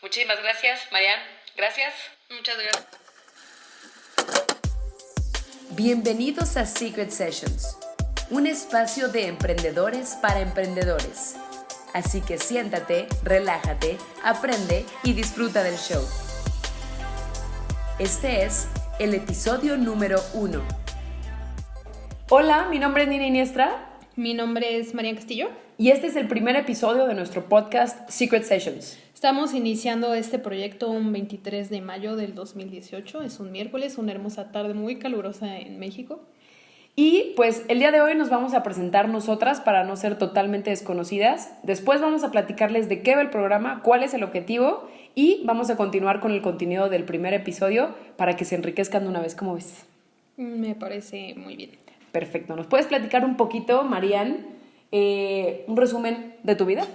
Muchísimas gracias, Marian. Gracias. Muchas gracias. Bienvenidos a Secret Sessions, un espacio de emprendedores para emprendedores. Así que siéntate, relájate, aprende y disfruta del show. Este es el episodio número 1. Hola, mi nombre es Nina Iniestra. Mi nombre es Marian Castillo. Y este es el primer episodio de nuestro podcast Secret Sessions. Estamos iniciando este proyecto un 23 de mayo del 2018. Es un miércoles, una hermosa tarde muy calurosa en México. Y pues el día de hoy nos vamos a presentar nosotras para no ser totalmente desconocidas. Después vamos a platicarles de qué va el programa, cuál es el objetivo y vamos a continuar con el contenido del primer episodio para que se enriquezcan de una vez. ¿Cómo ves? Me parece muy bien. Perfecto. ¿Nos puedes platicar un poquito, Marian, un resumen de tu vida?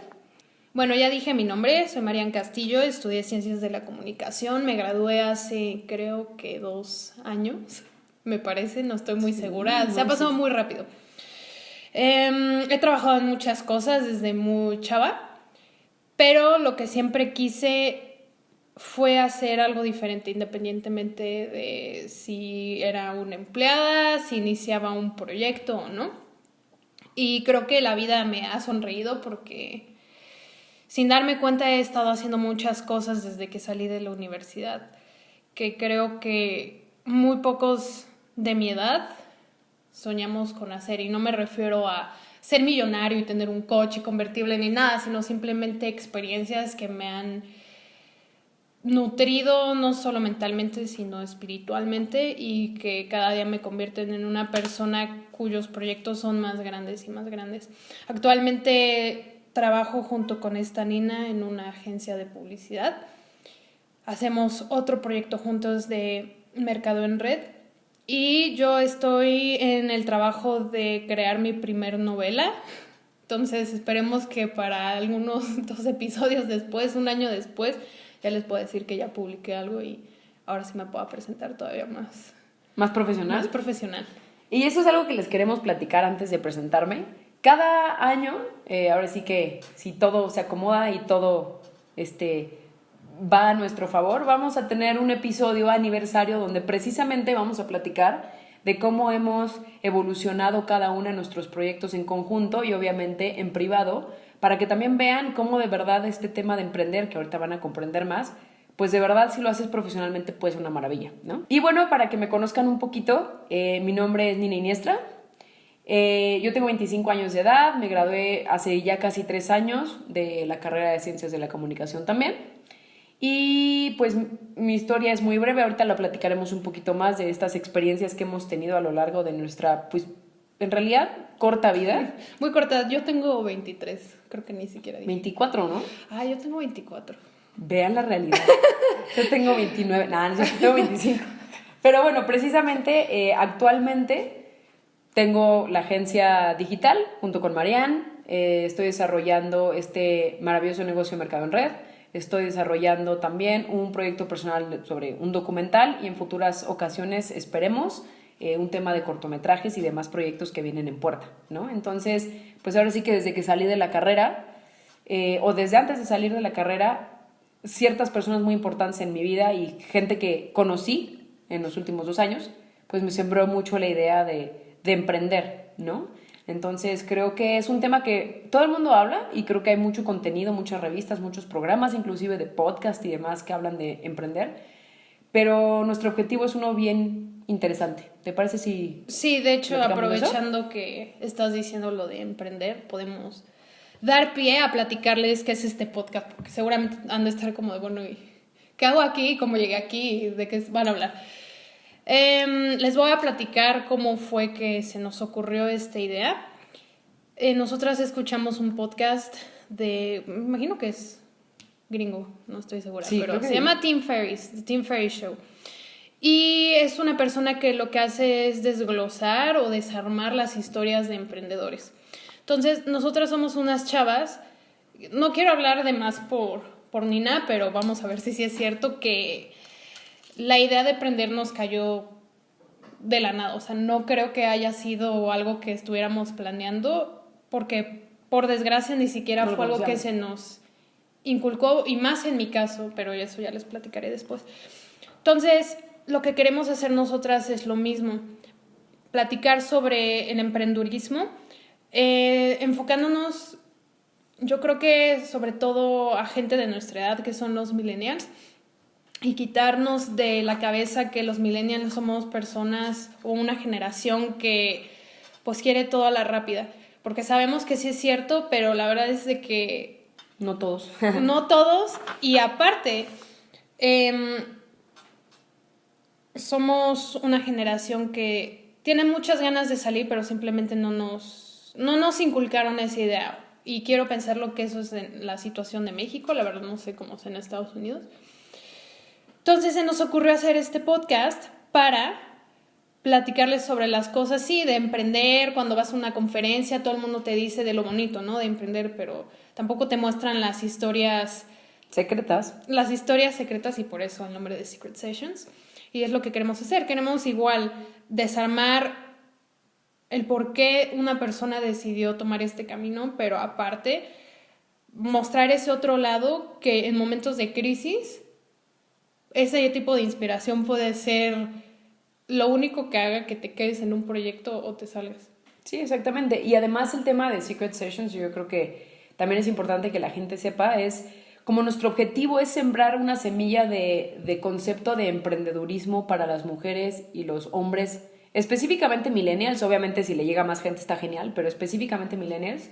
Bueno, ya dije mi nombre, soy Marian Castillo, estudié Ciencias de la Comunicación, me gradué hace creo que 2 años, me parece, no estoy muy segura, se ha pasado muy rápido. He trabajado en muchas cosas desde muy chava, pero lo que siempre quise fue hacer algo diferente, independientemente de si era una empleada, si iniciaba un proyecto o no. Y creo que la vida me ha sonreído porque sin darme cuenta he estado haciendo muchas cosas desde que salí de la universidad, que creo que muy pocos de mi edad soñamos con hacer. Y no me refiero a ser millonario y tener un coche convertible ni nada, sino simplemente experiencias que me han nutrido no solo mentalmente sino espiritualmente y que cada día me convierten en una persona cuyos proyectos son más grandes y más grandes. Actualmente trabajo junto con esta Nina en una agencia de publicidad. Hacemos otro proyecto juntos de mercado en red y yo estoy en el trabajo de crear mi primer novela. Entonces esperemos que para algunos 2 episodios después, 1 año después, ya les puedo decir que ya publiqué algo y ahora sí me puedo presentar todavía más. ¿Más profesional? Más profesional. Y eso es algo que les queremos platicar antes de presentarme. Cada año, ahora sí que si todo se acomoda y todo va a nuestro favor, vamos a tener un episodio aniversario donde precisamente vamos a platicar de cómo hemos evolucionado cada uno de nuestros proyectos en conjunto y obviamente en privado, para que también vean cómo de verdad este tema de emprender, que ahorita van a comprender más, pues de verdad si lo haces profesionalmente pues es una maravilla, ¿no? Y bueno, para que me conozcan un poquito, mi nombre es Nina Iniestra, yo tengo 25 años de edad, me gradué hace ya casi 3 años de la carrera de Ciencias de la Comunicación también. Y pues mi historia es muy breve, ahorita la platicaremos un poquito más de estas experiencias que hemos tenido a lo largo de nuestra, pues en realidad, corta vida. Muy corta, yo tengo 23, creo que ni siquiera dije. 24, ¿no? Ah, yo tengo 24. Vean la realidad. Yo tengo 29, nada, yo tengo 25. Pero bueno, precisamente actualmente tengo la agencia digital junto con Marian, estoy desarrollando este maravilloso negocio de mercado en red. Estoy desarrollando también un proyecto personal sobre un documental y en futuras ocasiones esperemos un tema de cortometrajes y demás proyectos que vienen en puerta, ¿no? Entonces, pues ahora sí que desde que salí de la carrera o desde antes de salir de la carrera, ciertas personas muy importantes en mi vida y gente que conocí en los últimos 2 años, pues me sembró mucho la idea de emprender, ¿no? Entonces creo que es un tema que todo el mundo habla y creo que hay mucho contenido, muchas revistas, muchos programas, inclusive de podcast y demás que hablan de emprender, pero nuestro objetivo es uno bien interesante. ¿Te parece si...? Sí, de hecho, aprovechando que estás diciendo lo de emprender, podemos dar pie a platicarles qué es este podcast, porque seguramente han de estar como de, bueno, ¿y qué hago aquí? ¿Cómo llegué aquí? ¿De qué van a hablar? Les voy a platicar cómo fue que se nos ocurrió esta idea. Nosotras escuchamos un podcast me imagino que es gringo, no estoy segura, sí, pero se llama Tim Ferriss, The Tim Ferriss Show. Y es una persona que lo que hace es desglosar o desarmar las historias de emprendedores. Entonces, nosotras somos unas chavas, no quiero hablar de más por Nina, pero vamos a ver si sí es cierto que la idea de emprender nos cayó de la nada. O sea, no creo que haya sido algo que estuviéramos planeando, porque por desgracia ni siquiera fue algo que se nos inculcó, y más en mi caso, pero eso ya les platicaré después. Entonces, lo que queremos hacer nosotras es lo mismo, platicar sobre el emprendurismo, enfocándonos, yo creo que sobre todo a gente de nuestra edad, que son los millennials, y quitarnos de la cabeza que los millennials somos personas o una generación que pues quiere todo a la rápida, porque sabemos que sí es cierto, pero la verdad es de que No todos. no todos, y aparte somos una generación que tiene muchas ganas de salir, pero simplemente no nos inculcaron esa idea. Y quiero pensar lo que eso es en la situación de México, la verdad no sé cómo es en Estados Unidos. Entonces se nos ocurrió hacer este podcast para platicarles sobre las cosas, sí, de emprender. Cuando vas a una conferencia, todo el mundo te dice de lo bonito, ¿no? De emprender, pero tampoco te muestran las historias secretas. Las historias secretas, y por eso el nombre de Secret Sessions. Y es lo que queremos hacer. Queremos igual desarmar el por qué una persona decidió tomar este camino, pero aparte mostrar ese otro lado que en momentos de crisis ese tipo de inspiración puede ser lo único que haga que te quedes en un proyecto o te salgas. Sí, exactamente. Y además el tema de Secret Sessions, yo creo que también es importante que la gente sepa, es como nuestro objetivo es sembrar una semilla de concepto de emprendedurismo para las mujeres y los hombres, específicamente millennials. Obviamente si le llega a más gente está genial, pero específicamente millennials,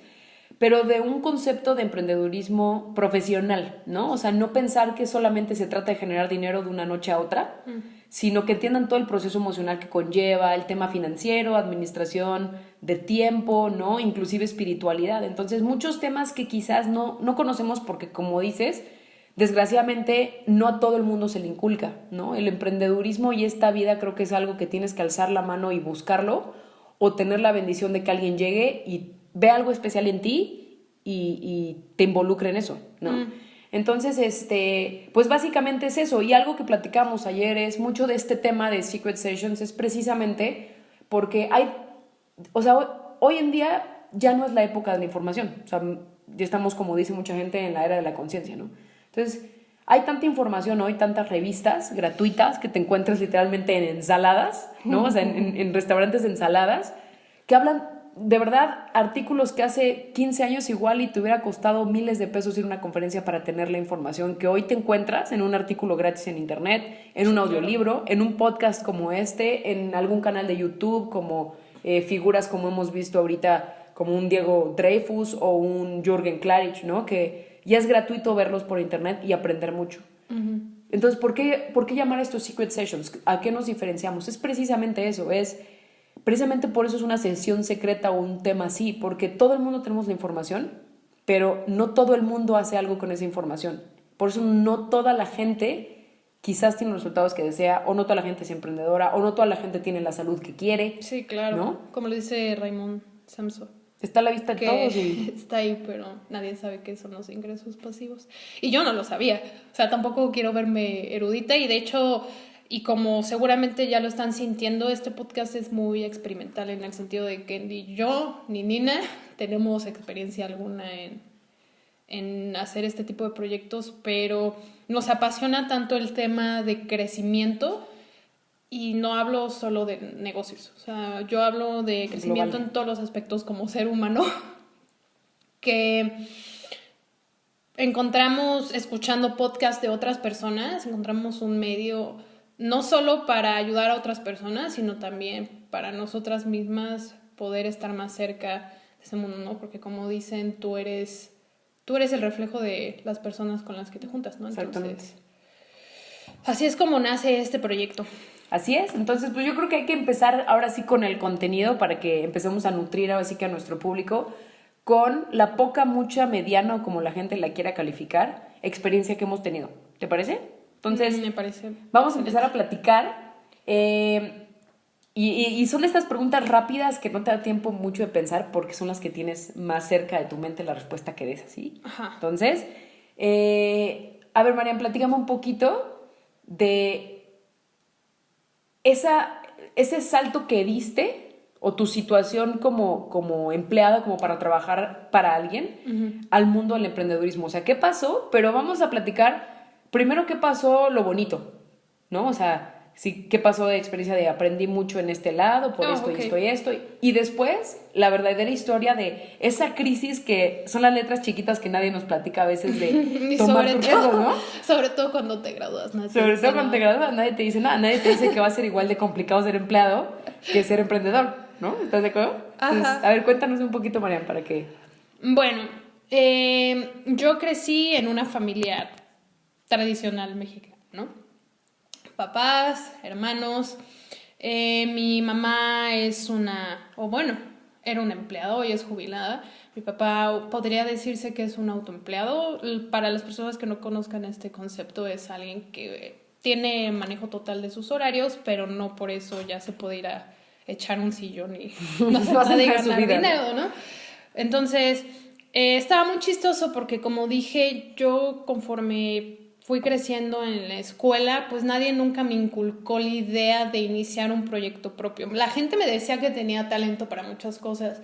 pero de un concepto de emprendedurismo profesional, ¿no? O sea, no pensar que solamente se trata de generar dinero de una noche a otra, sino que entiendan todo el proceso emocional que conlleva, el tema financiero, administración de tiempo, ¿no? Inclusive espiritualidad. Entonces, muchos temas que quizás no conocemos porque, como dices, desgraciadamente no a todo el mundo se le inculca, ¿no? El emprendedurismo y esta vida creo que es algo que tienes que alzar la mano y buscarlo, o tener la bendición de que alguien llegue y ve algo especial en ti y te involucre en eso, ¿no? Entonces, pues básicamente es eso. Y algo que platicamos ayer es mucho de este tema de Secret Sessions, es precisamente porque hoy en día ya no es la época de la información. O sea, ya estamos, como dice mucha gente, en la era de la conciencia, ¿no? Entonces, hay tanta información hoy, tantas revistas gratuitas que te encuentras literalmente en ensaladas, ¿no? O sea, en restaurantes de ensaladas, que hablan de verdad artículos que hace 15 años igual y te hubiera costado miles de pesos ir a una conferencia para tener la información que hoy te encuentras en un artículo gratis en internet, en un audiolibro, en un podcast como en algún canal de YouTube, como figuras como hemos visto ahorita, como un Diego Dreyfus o un Jürgen Klarich, ¿no? Que ya es gratuito verlos por internet y aprender mucho. Entonces, ¿por qué llamar esto Secret Sessions? ¿A qué nos diferenciamos? Es precisamente eso, precisamente por eso es una sesión secreta o un tema así, porque todo el mundo tenemos la información, pero no todo el mundo hace algo con esa información. Por eso no toda la gente quizás tiene los resultados que desea, o no toda la gente es emprendedora, o no toda la gente tiene la salud que quiere. Sí, claro, ¿no? Como lo dice Raymond Samson. Está a la vista de todos. Está ahí, pero nadie sabe qué son los ingresos pasivos. Y yo no lo sabía. O sea, tampoco quiero verme erudita, y de hecho... Y como seguramente ya lo están sintiendo, este podcast es muy experimental en el sentido de que ni yo ni Nina tenemos experiencia alguna en hacer este tipo de proyectos, pero nos apasiona tanto el tema de crecimiento, y no hablo solo de negocios. O sea, yo hablo de crecimiento global en todos los aspectos como ser humano, que encontramos escuchando podcasts de otras personas, encontramos un medio... no solo para ayudar a otras personas, sino también para nosotras mismas poder estar más cerca de ese mundo, ¿no? Porque como dicen, tú eres el reflejo de las personas con las que te juntas, ¿no? Entonces, así es como nace este proyecto. Así es. Entonces, pues yo creo que hay que empezar ahora sí con el contenido para que empecemos a nutrir ahora sí que a nuestro público con la poca, mucha, mediana, o como la gente la quiera calificar, experiencia que hemos tenido. ¿Te parece? Entonces, me parece. Vamos a empezar a platicar. Y son estas preguntas rápidas que no te da tiempo mucho de pensar, porque son las que tienes más cerca de tu mente la respuesta que des, ¿sí? Ajá. Entonces, a ver, Marian, platícame un poquito de ese salto que diste o tu situación como empleada, como para trabajar para alguien, al mundo del emprendedurismo. O sea, ¿qué pasó? Pero vamos a platicar primero qué pasó lo bonito, ¿no? O sea, sí, qué pasó de experiencia de aprendí mucho en este lado, por esto okay. y esto. Y después, la verdadera historia de esa crisis que son las letras chiquitas que nadie nos platica a veces de tomar tu riesgo, ¿no? Sobre todo cuando te gradúas. Sobre todo cuando te gradúas, nadie te dice nada. Nadie te dice que va a ser igual de complicado ser empleado que ser emprendedor, ¿no? ¿Estás de acuerdo? Entonces, a ver, cuéntanos un poquito, Marian, para que... Bueno, yo crecí en una familia tradicional mexicana, ¿no? Papás, hermanos. Mi mamá era un empleado, hoy es jubilada. Mi papá podría decirse que es un autoempleado. Para las personas que no conozcan este concepto, es alguien que tiene manejo total de sus horarios, pero no por eso ya se puede ir a echar un sillón y no se puede ganar dinero, ¿no? Entonces, estaba muy chistoso porque, como dije, yo conforme fui creciendo en la escuela, pues nadie nunca me inculcó la idea de iniciar un proyecto propio. La gente me decía que tenía talento para muchas cosas,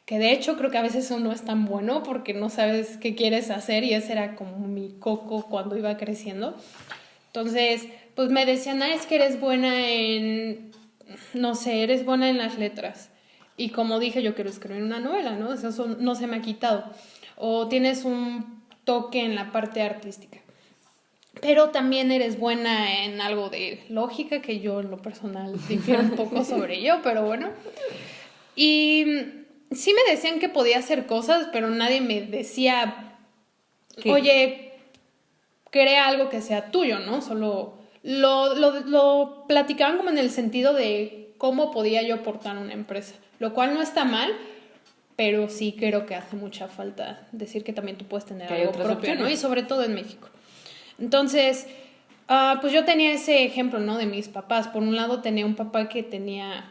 que de hecho creo que a veces eso no es tan bueno porque no sabes qué quieres hacer, y ese era como mi coco cuando iba creciendo. Entonces, pues me decían, es que eres buena eres buena en las letras. Y como dije, yo quiero escribir una novela, ¿no? Eso no se me ha quitado. O tienes un toque en la parte artística. Pero también eres buena en algo de lógica, que yo en lo personal difiero un poco sobre ello, pero bueno. Y sí me decían que podía hacer cosas, pero nadie me decía, oye, crea algo que sea tuyo, ¿no? Solo lo platicaban como en el sentido de cómo podía yo aportar a una empresa, lo cual no está mal, pero sí creo que hace mucha falta decir que también tú puedes tener algo propio, ¿no? Y sobre todo en México. Entonces, pues yo tenía ese ejemplo, ¿no? De mis papás. Por un lado tenía un papá que tenía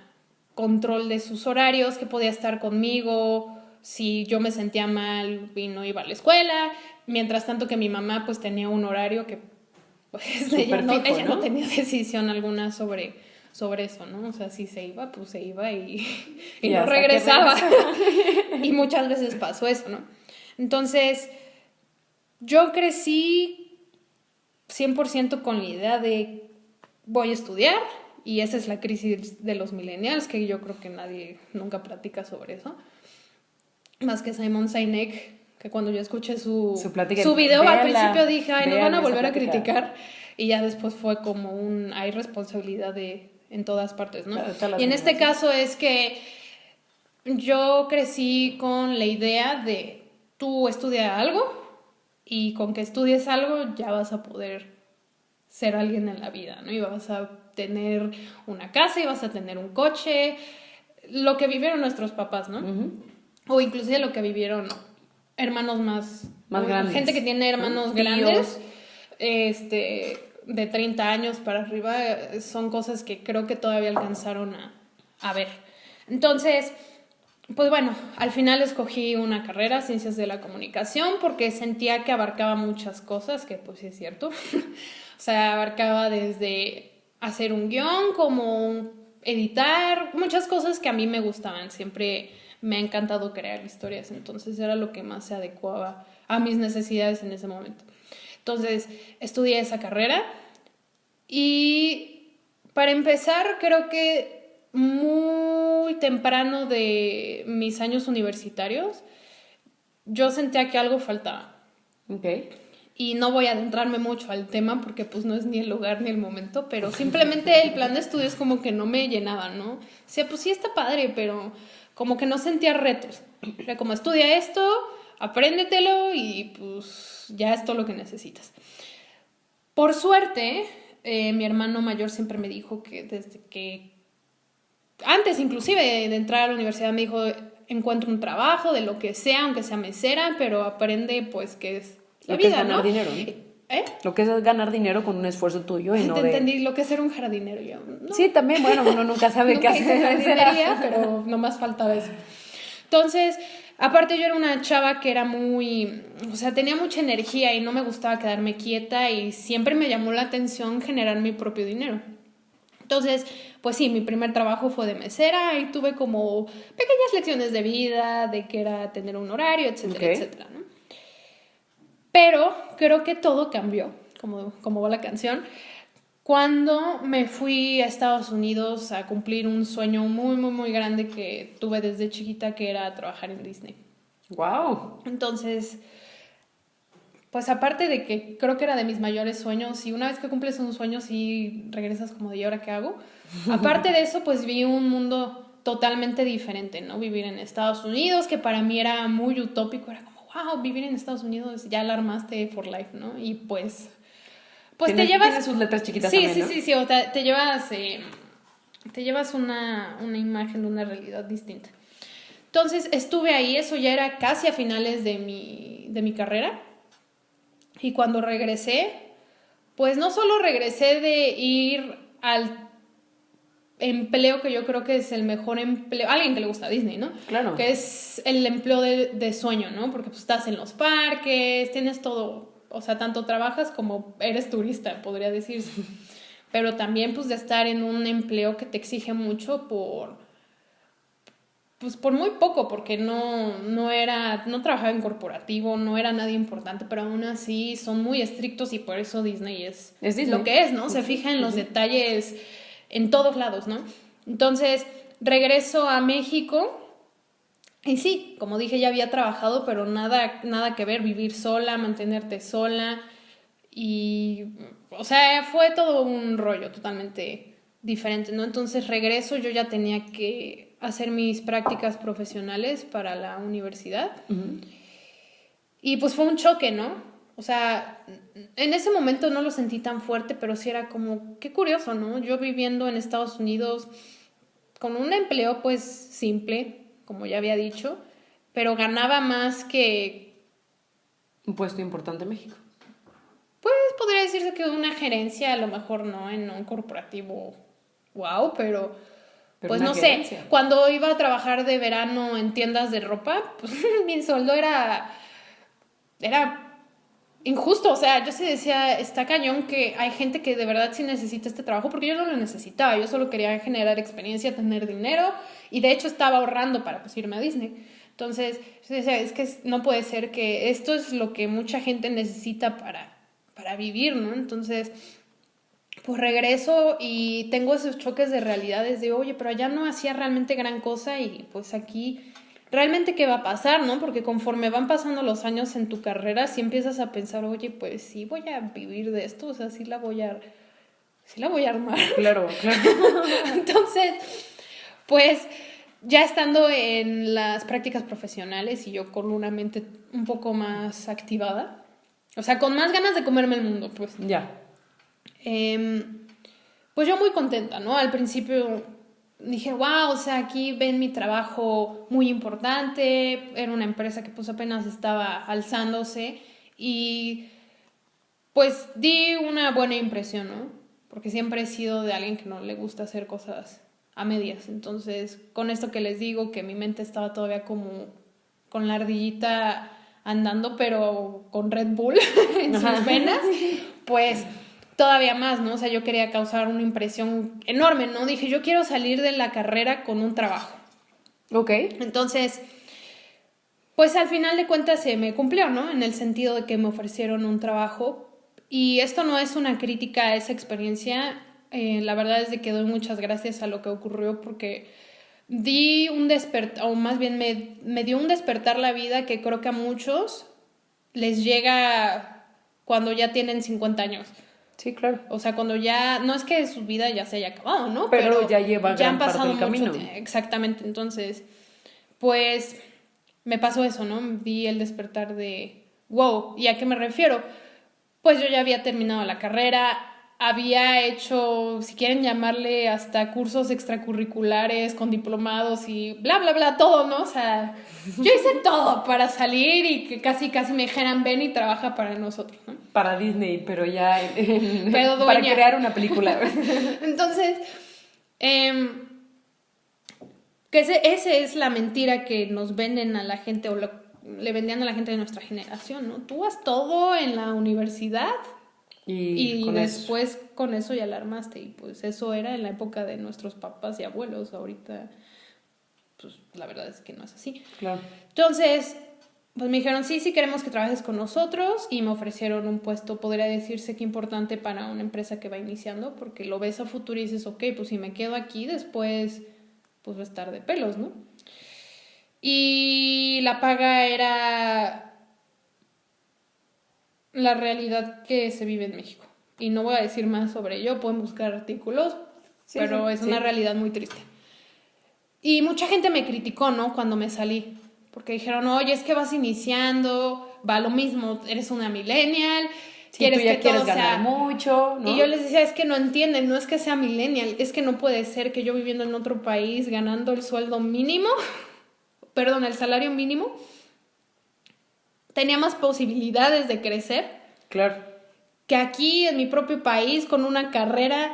control de sus horarios, que podía estar conmigo si yo me sentía mal y no iba a la escuela. Mientras tanto que mi mamá pues tenía un horario que pues ella no tenía decisión alguna sobre eso, ¿no? O sea, si se iba, pues se iba y no regresaba. Y muchas veces pasó eso, ¿no? Entonces, yo crecí 100% con la idea de voy a estudiar, y esa es la crisis de los millennials, que yo creo que nadie nunca platica sobre eso, más que Simon Sinek, que cuando yo escuché su video al principio dije, nos van a volver a criticar, y ya después fue como hay responsabilidad en todas partes, ¿no? Y en este caso es que yo crecí con la idea de tú estudia algo, y con que estudies algo ya vas a poder ser alguien en la vida, ¿no? Y vas a tener una casa y vas a tener un coche, lo que vivieron nuestros papás, ¿no? Uh-huh. O inclusive lo que vivieron hermanos más grandes. Gente que tiene hermanos grandes, de 30 años para arriba, son cosas que creo que todavía alcanzaron a ver. Entonces, pues bueno, al final escogí una carrera, Ciencias de la Comunicación, porque sentía que abarcaba muchas cosas, que pues sí es cierto. O sea, abarcaba desde hacer un guión, como editar, muchas cosas que a mí me gustaban. Siempre me ha encantado crear historias, entonces era lo que más se adecuaba a mis necesidades en ese momento. Entonces, estudié esa carrera y para empezar, creo que muy temprano de mis años universitarios, yo sentía que algo faltaba. Okay. Y no voy a adentrarme mucho al tema porque pues no es ni el lugar ni el momento, pero simplemente el plan de estudios como que no me llenaba, ¿no? O sea, pues sí está padre, pero como que no sentía retos. O sea, como estudia esto, apréndetelo y pues ya es todo lo que necesitas. Por suerte, mi hermano mayor siempre me dijo que desde que antes inclusive de entrar a la universidad me dijo, encuentra un trabajo de lo que sea, aunque sea mesera, pero aprende pues que es la vida, es ganar, ¿no? Dinero, ¿no? Lo que es ganar dinero con un esfuerzo tuyo y no entendí lo que es ser un jardinero yo. No. Sí, también, bueno, uno nunca sabe qué hacer. Jardinería, pero nomás faltaba eso. Entonces, aparte yo era una chava que era tenía mucha energía y no me gustaba quedarme quieta y siempre me llamó la atención generar mi propio dinero. Entonces, pues sí, mi primer trabajo fue de mesera y tuve como pequeñas lecciones de vida, de qué era tener un horario, etcétera, etcétera, ¿no? Pero creo que todo cambió, como va la canción, cuando me fui a Estados Unidos a cumplir un sueño muy, muy, muy grande que tuve desde chiquita, que era trabajar en Disney. ¡Wow! Entonces, pues aparte de que creo que era de mis mayores sueños, y una vez que cumples un sueño, sí regresas como de ¿y ahora qué hago? Aparte de eso, pues vi un mundo totalmente diferente, ¿no? Vivir en Estados Unidos, que para mí era muy utópico, era como, wow, vivir en Estados Unidos, ya la armaste for life, ¿no? Y pues te llevas... Tiene sus letras chiquitas sí, también, ¿no? Sí, o te llevas una imagen de una realidad distinta. Entonces estuve ahí, eso ya era casi a finales de mi carrera. Y cuando regresé, pues no solo regresé de ir al empleo que yo creo que es el mejor empleo, alguien que le gusta a Disney, ¿no? Claro. Que es el empleo de sueño, ¿no? Porque pues estás en los parques, tienes todo, o sea, tanto trabajas como eres turista, podría decirse. Pero también pues de estar en un empleo que te exige mucho por muy poco, porque no trabajaba en corporativo, no era nadie importante, pero aún así son muy estrictos y por eso Disney es Disney. Lo que es, ¿no? Se fija en los detalles en todos lados, ¿no? Entonces, regreso a México y sí, como dije, ya había trabajado, pero nada que ver, vivir sola, mantenerte sola y, o sea, fue todo un rollo totalmente diferente, ¿no? Entonces regreso, yo ya tenía que hacer mis prácticas profesionales para la universidad. Uh-huh. Y pues fue un choque, ¿no? O sea, en ese momento no lo sentí tan fuerte, pero sí era como, qué curioso, ¿no? Yo viviendo en Estados Unidos con un empleo pues simple, como ya había dicho, pero ganaba más que... Un puesto importante en México. Pues podría decirse que una gerencia, a lo mejor no en un corporativo, wow, pero pues no sé, cuando iba a trabajar de verano en tiendas de ropa, pues mi sueldo era injusto, o sea, yo sí decía, está cañón que hay gente que de verdad sí necesita este trabajo, porque yo no lo necesitaba, yo solo quería generar experiencia, tener dinero, y de hecho estaba ahorrando para pues irme a Disney. Entonces, yo decía, es que no puede ser que esto es lo que mucha gente necesita para vivir, ¿no? Entonces, pues regreso y tengo esos choques de realidades de, oye, pero allá no hacía realmente gran cosa y pues aquí realmente qué va a pasar, ¿no? Porque conforme van pasando los años en tu carrera, sí empiezas a pensar, oye, pues sí voy a vivir de esto, o sea, sí la voy a armar. Claro, claro. Entonces, pues ya estando en las prácticas profesionales y yo con una mente un poco más activada, o sea, con más ganas de comerme el mundo, pues. Ya. Pues yo muy contenta, ¿no? Al principio dije, wow, o sea, aquí ven mi trabajo muy importante, era una empresa que pues apenas estaba alzándose y pues di una buena impresión, ¿no? Porque siempre he sido de alguien que no le gusta hacer cosas a medias, entonces con esto que les digo, que mi mente estaba todavía como con la ardillita andando, pero con Red Bull en sus venas, pues todavía más, ¿no? O sea, yo quería causar una impresión enorme, ¿no? Dije, yo quiero salir de la carrera con un trabajo. Ok. Entonces, pues al final de cuentas se me cumplió, ¿no? En el sentido de que me ofrecieron un trabajo. Y esto no es una crítica a esa experiencia. La verdad es de que doy muchas gracias a lo que ocurrió porque di un despertar, o más bien me dio un despertar la vida que creo que a muchos les llega cuando ya tienen 50 años. Sí, claro. O sea, cuando ya, no es que su vida ya se haya acabado, ¿no? Pero ya lleva gran han pasado parte del camino. Exactamente, entonces, pues, me pasó eso, ¿no? Vi el despertar de, wow, ¿y a qué me refiero? Pues yo ya había terminado la carrera, había hecho, si quieren llamarle, hasta cursos extracurriculares con diplomados y bla, bla, bla, todo, ¿no? O sea, yo hice todo para salir y que casi me dijeran, ven y trabaja para nosotros, ¿no? Para Disney, pero ya pero para crear una película. Entonces, que esa es la mentira que nos venden a la gente o le vendían a la gente de nuestra generación, ¿no? Tú haz todo en la universidad Y con después con eso ya la armaste. Y pues eso era en la época de nuestros papás y abuelos. Ahorita, pues la verdad es que no es así. Claro. Entonces, pues me dijeron, sí queremos que trabajes con nosotros. Y me ofrecieron un puesto, podría decirse que importante para una empresa que va iniciando. Porque lo ves a futuro y dices, ok, pues si me quedo aquí después, pues va a estar de pelos, ¿no? Y la paga era la realidad que se vive en México. Y no voy a decir más sobre ello, pueden buscar artículos, pero es una realidad muy triste. Y mucha gente me criticó, ¿no? Cuando me salí, porque dijeron, oye, es que vas iniciando, va lo mismo, eres una millennial, Sí, tú ya que quieres todo ganar mucho, ¿no? Y yo les decía, es que no entienden, no es que sea millennial, es que no puede ser que yo viviendo en otro país, ganando el sueldo mínimo, perdón, el salario mínimo, tenía más posibilidades de crecer. Claro. Que aquí en mi propio país, con una carrera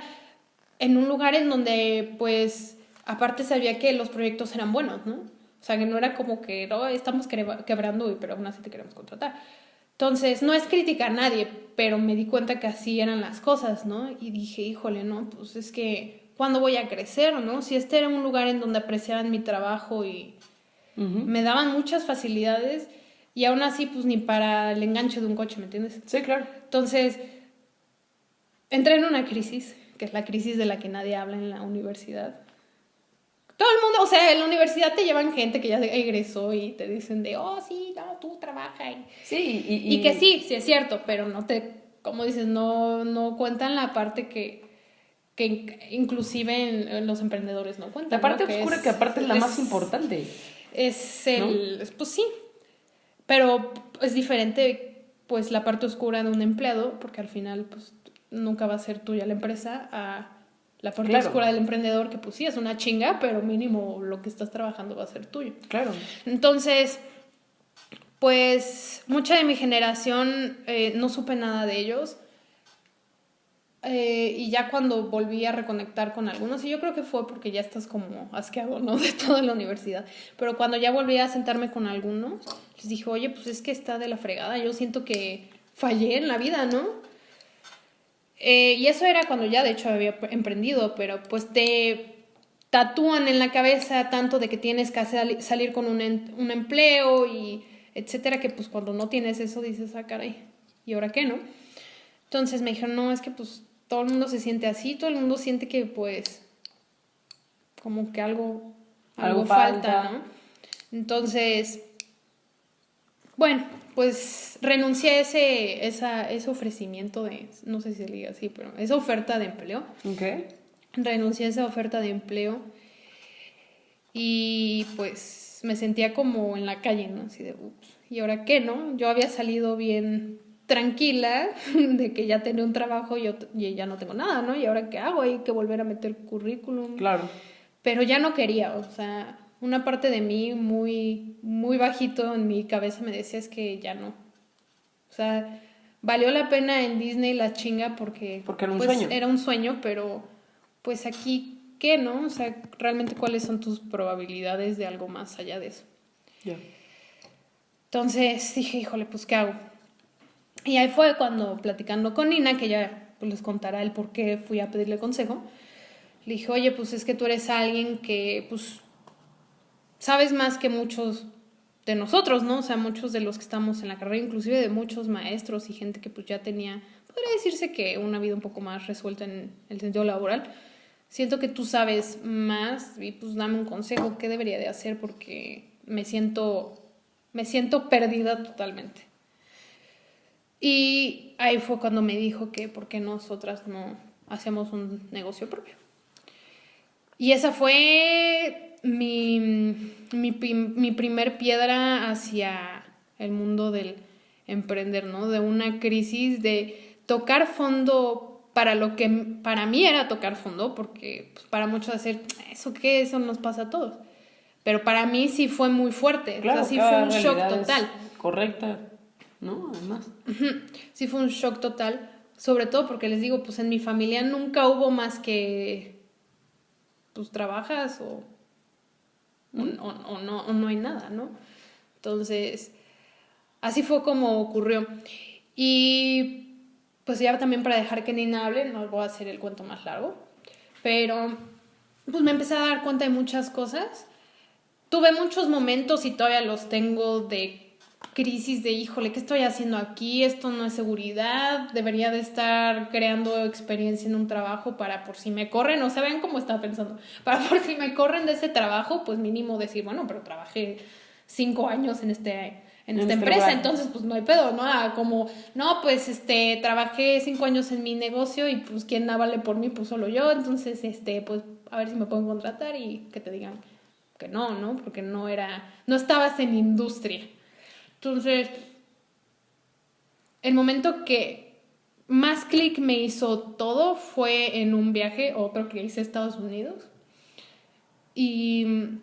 en un lugar en donde, pues, aparte sabía que los proyectos eran buenos, ¿no? O sea, que no era como que, no, estamos quebrando, pero aún así te queremos contratar. Entonces, no es crítica a nadie, pero me di cuenta que así eran las cosas, ¿no? Y dije, híjole, no, pues es que, ¿cuándo voy a crecer, no? Si este era un lugar en donde apreciaban mi trabajo y me daban muchas facilidades, y aún así, pues ni para el enganche de un coche, ¿me entiendes? Sí, claro. Entonces, entré en una crisis, que es la crisis de la que nadie habla en la universidad. Todo el mundo, o sea, en la universidad te llevan gente que ya egresó y te dicen de, oh, sí, no, tú trabaja. Sí, y que sí es cierto, pero no te, como dices, no cuentan la parte que inclusive en los emprendedores no cuentan. La parte ¿no? oscura que aparte es la más importante. Es el, ¿no? Pues sí, pero es diferente pues la parte oscura de un empleado, porque al final pues nunca va a ser tuya la empresa, a la parte oscura del emprendedor, que pues sí es una chinga, pero mínimo lo que estás trabajando va a ser tuyo. Claro. Entonces, pues mucha de mi generación no supe nada de ellos. Y ya cuando volví a reconectar con algunos, y yo creo que fue porque ya estás como asqueado, ¿no? De toda la universidad. Pero cuando ya volví a sentarme con algunos, les dije, oye, pues es que está de la fregada. Yo siento que fallé en la vida, ¿no? Y eso era cuando ya, de hecho, había emprendido, pero pues te tatúan en la cabeza tanto de que tienes que salir con un empleo y etcétera, que pues cuando no tienes eso dices, ah, caray, ¿y ahora qué, no? Entonces me dijeron, no, es que pues todo el mundo se siente así, todo el mundo siente que pues como que algo falta, ¿no? Entonces, bueno, pues renuncié a ese ofrecimiento de, no sé si se diga así, pero esa oferta de empleo. Okay. Renuncié a esa oferta de empleo y pues me sentía como en la calle, ¿no? Así de, ups, ¿y ahora qué, no? Yo había salido bien tranquila de que ya tenía un trabajo y ya no tengo nada, ¿no? ¿Y ahora qué hago? Hay que volver a meter currículum. Claro. Pero ya no quería, o sea, una parte de mí muy, muy bajito en mi cabeza me decía es que ya no. O sea, valió la pena en Disney la chinga porque era un pues, sueño. Era un sueño, pero pues aquí, ¿qué, no? O sea, realmente cuáles son tus probabilidades de algo más allá de eso. Yeah. Entonces dije, híjole, pues ¿qué hago? Y ahí fue cuando, platicando con Nina, que ella pues, les contará el por qué fui a pedirle consejo, le dije, oye, pues es que tú eres alguien que, pues, sabes más que muchos de nosotros, ¿no? O sea, muchos de los que estamos en la carrera, inclusive de muchos maestros y gente que pues ya tenía, podría decirse que una vida un poco más resuelta en el sentido laboral. Siento que tú sabes más y pues dame un consejo, ¿qué debería de hacer? Porque me siento perdida totalmente. Y ahí fue cuando me dijo que por qué nosotras no hacíamos un negocio propio. Y esa fue mi primer piedra hacia el mundo del emprender, ¿no? De una crisis, de tocar fondo para lo que para mí era tocar fondo, porque pues, para muchos hacer, ¿eso qué? Eso nos pasa a todos. Pero para mí sí fue muy fuerte, Claro, o sea, sí fue un shock total. Correcta, ¿no? Además. Sí fue un shock total, sobre todo porque les digo, pues en mi familia nunca hubo más que, pues trabajas o no hay nada, ¿no? Entonces, así fue como ocurrió. Y pues ya también para dejar que Nina hable, no voy a hacer el cuento más largo, pero pues me empecé a dar cuenta de muchas cosas. Tuve muchos momentos y todavía los tengo de crisis de, híjole, ¿qué estoy haciendo aquí? Esto no es seguridad, debería de estar creando experiencia en un trabajo para por si me corren, o sea, vean cómo estaba pensando, para por si me corren de ese trabajo, pues mínimo decir, bueno, pero trabajé 5 años en esta empresa, lugar. Entonces pues no hay pedo, ¿no? Como, no, pues trabajé 5 años en mi negocio y pues quién vale por mí, pues solo yo, entonces pues a ver si me pueden contratar y que te digan que no, porque no estabas en industria. Entonces, el momento que más clic me hizo todo fue en un viaje, otro que hice a Estados Unidos. Y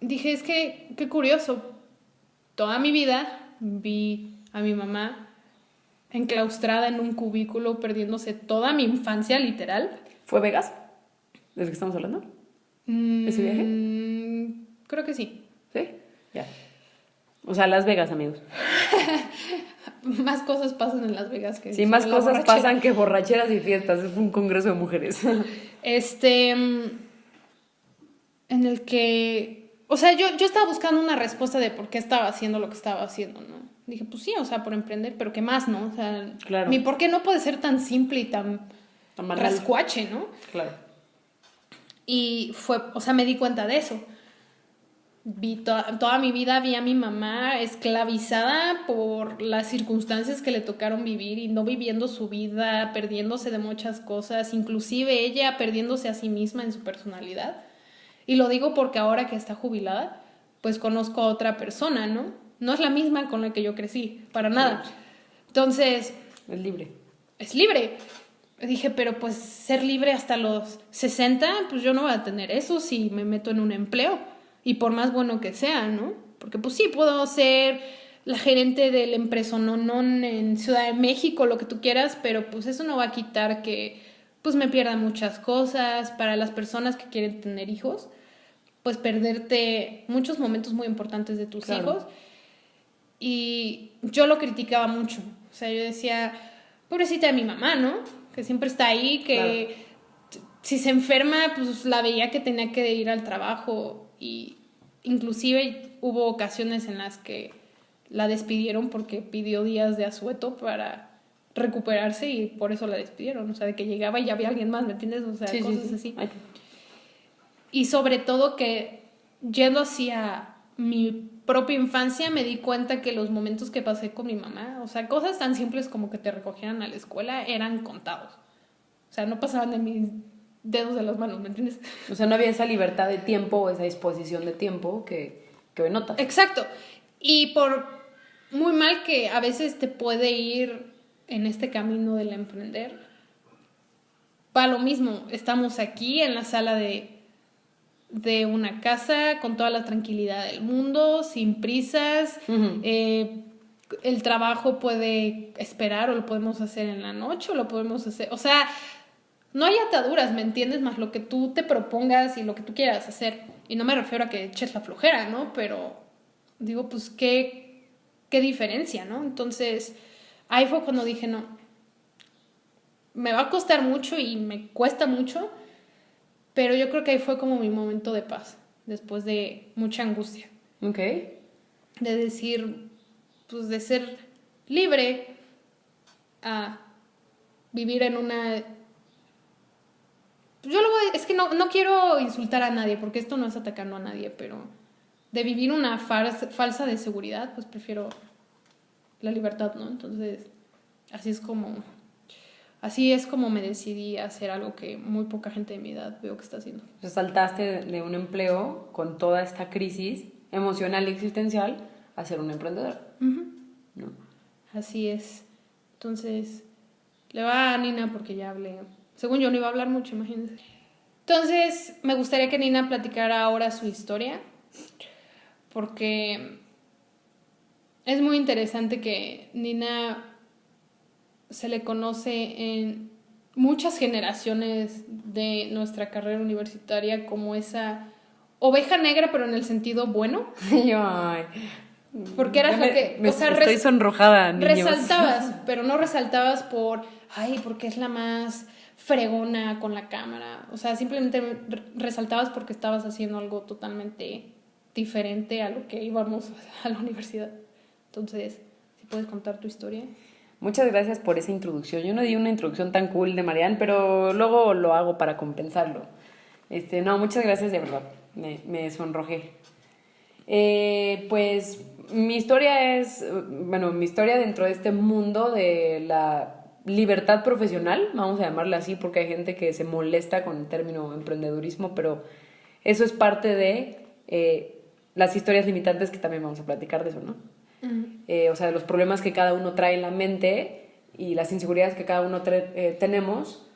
dije, es que, qué curioso. Toda mi vida vi a mi mamá enclaustrada en un cubículo, perdiéndose toda mi infancia, literal. ¿Fue Vegas? ¿Del que estamos hablando? ¿Ese viaje? Creo que sí. ¿Sí? Ya. O sea, Las Vegas, amigos. Más cosas pasan en Las Vegas que... Sí, más la cosas borrachera. pasan que borracheras y fiestas. Es un congreso de mujeres. En el que... O sea, yo estaba buscando una respuesta de por qué estaba haciendo lo que estaba haciendo, ¿no? Dije, pues sí, o sea, por emprender, pero ¿qué más, no? O sea, claro. Mi por qué no puede ser tan simple y tan rascuache, ¿no? Claro. Y me di cuenta de eso. Toda mi vida vi a mi mamá esclavizada por las circunstancias que le tocaron vivir y no viviendo su vida, perdiéndose de muchas cosas, inclusive ella perdiéndose a sí misma en su personalidad. Y lo digo porque ahora que está jubilada, pues conozco a otra persona, ¿no? No es la misma con la que yo crecí, para nada. Entonces... Es libre. Es libre. Dije, pero pues ser libre hasta los 60, pues yo no voy a tener eso si me meto en un empleo. Y por más bueno que sea, ¿no? Porque pues sí, puedo ser la gerente del empresononón en Ciudad de México, lo que tú quieras, pero pues eso no va a quitar que pues me pierda muchas cosas. Para las personas que quieren tener hijos, pues perderte muchos momentos muy importantes de tus hijos. Y yo lo criticaba mucho. O sea, yo decía, pobrecita de mi mamá, ¿no? Que siempre está ahí, que si se enferma, pues la veía que tenía que ir al trabajo. Y inclusive hubo ocasiones en las que la despidieron porque pidió días de asueto para recuperarse y por eso la despidieron. O sea, de que llegaba y ya había alguien más, ¿me entiendes? O sea, cosas así. Ay. Y sobre todo que yendo hacia mi propia infancia me di cuenta que los momentos que pasé con mi mamá, o sea, cosas tan simples como que te recogieran a la escuela eran contados. O sea, no pasaban de mis dedos de las manos, ¿me entiendes? O sea, no había esa libertad de tiempo o esa disposición de tiempo que hoy notas. Exacto. Y por muy mal que a veces te puede ir en este camino del emprender, va lo mismo. Estamos aquí en la sala de una casa con toda la tranquilidad del mundo, sin prisas. Uh-huh. El trabajo puede esperar o lo podemos hacer en la noche o lo podemos hacer... O sea... No hay ataduras, ¿me entiendes? Más lo que tú te propongas y lo que tú quieras hacer. Y no me refiero a que eches la flojera, ¿no? Pero digo, pues, ¿qué diferencia, no? Entonces, ahí fue cuando dije, no, me va a costar mucho y me cuesta mucho, pero yo creo que ahí fue como mi momento de paz, después de mucha angustia. Ok. De decir, pues, de ser libre a vivir en una... Es que no quiero insultar a nadie, porque esto no es atacando a nadie, pero de vivir una falsa de seguridad, pues prefiero la libertad, ¿no? Entonces, así es como me decidí a hacer algo que muy poca gente de mi edad veo que está haciendo. O sea, saltaste de un empleo con toda esta crisis emocional y existencial a ser un emprendedor. Uh-huh. ¿No? Así es. Entonces, le va a Nina porque ya hablé. Según yo no iba a hablar mucho, imagínense. Entonces, me gustaría que Nina platicara ahora su historia, porque es muy interesante que Nina se le conoce en muchas generaciones de nuestra carrera universitaria como esa oveja negra, pero en el sentido bueno. Ay, Porque eras lo que... Estoy sonrojada, niños. Resaltabas, pero no resaltabas porque es la más fregona con la cámara. O sea, simplemente resaltabas porque estabas haciendo algo totalmente diferente a lo que íbamos a la universidad. Entonces, si puedes contar tu historia. Muchas gracias por esa introducción. Yo no di una introducción tan cool de Marian, pero luego lo hago para compensarlo. No, muchas gracias de verdad. Me sonrojé. Pues mi historia mi historia dentro de este mundo de la libertad profesional, vamos a llamarla así porque hay gente que se molesta con el término emprendedurismo, pero eso es parte de las historias limitantes que también vamos a platicar de eso, ¿no? Uh-huh. O sea, los problemas que cada uno trae en la mente y las inseguridades que cada uno tenemos,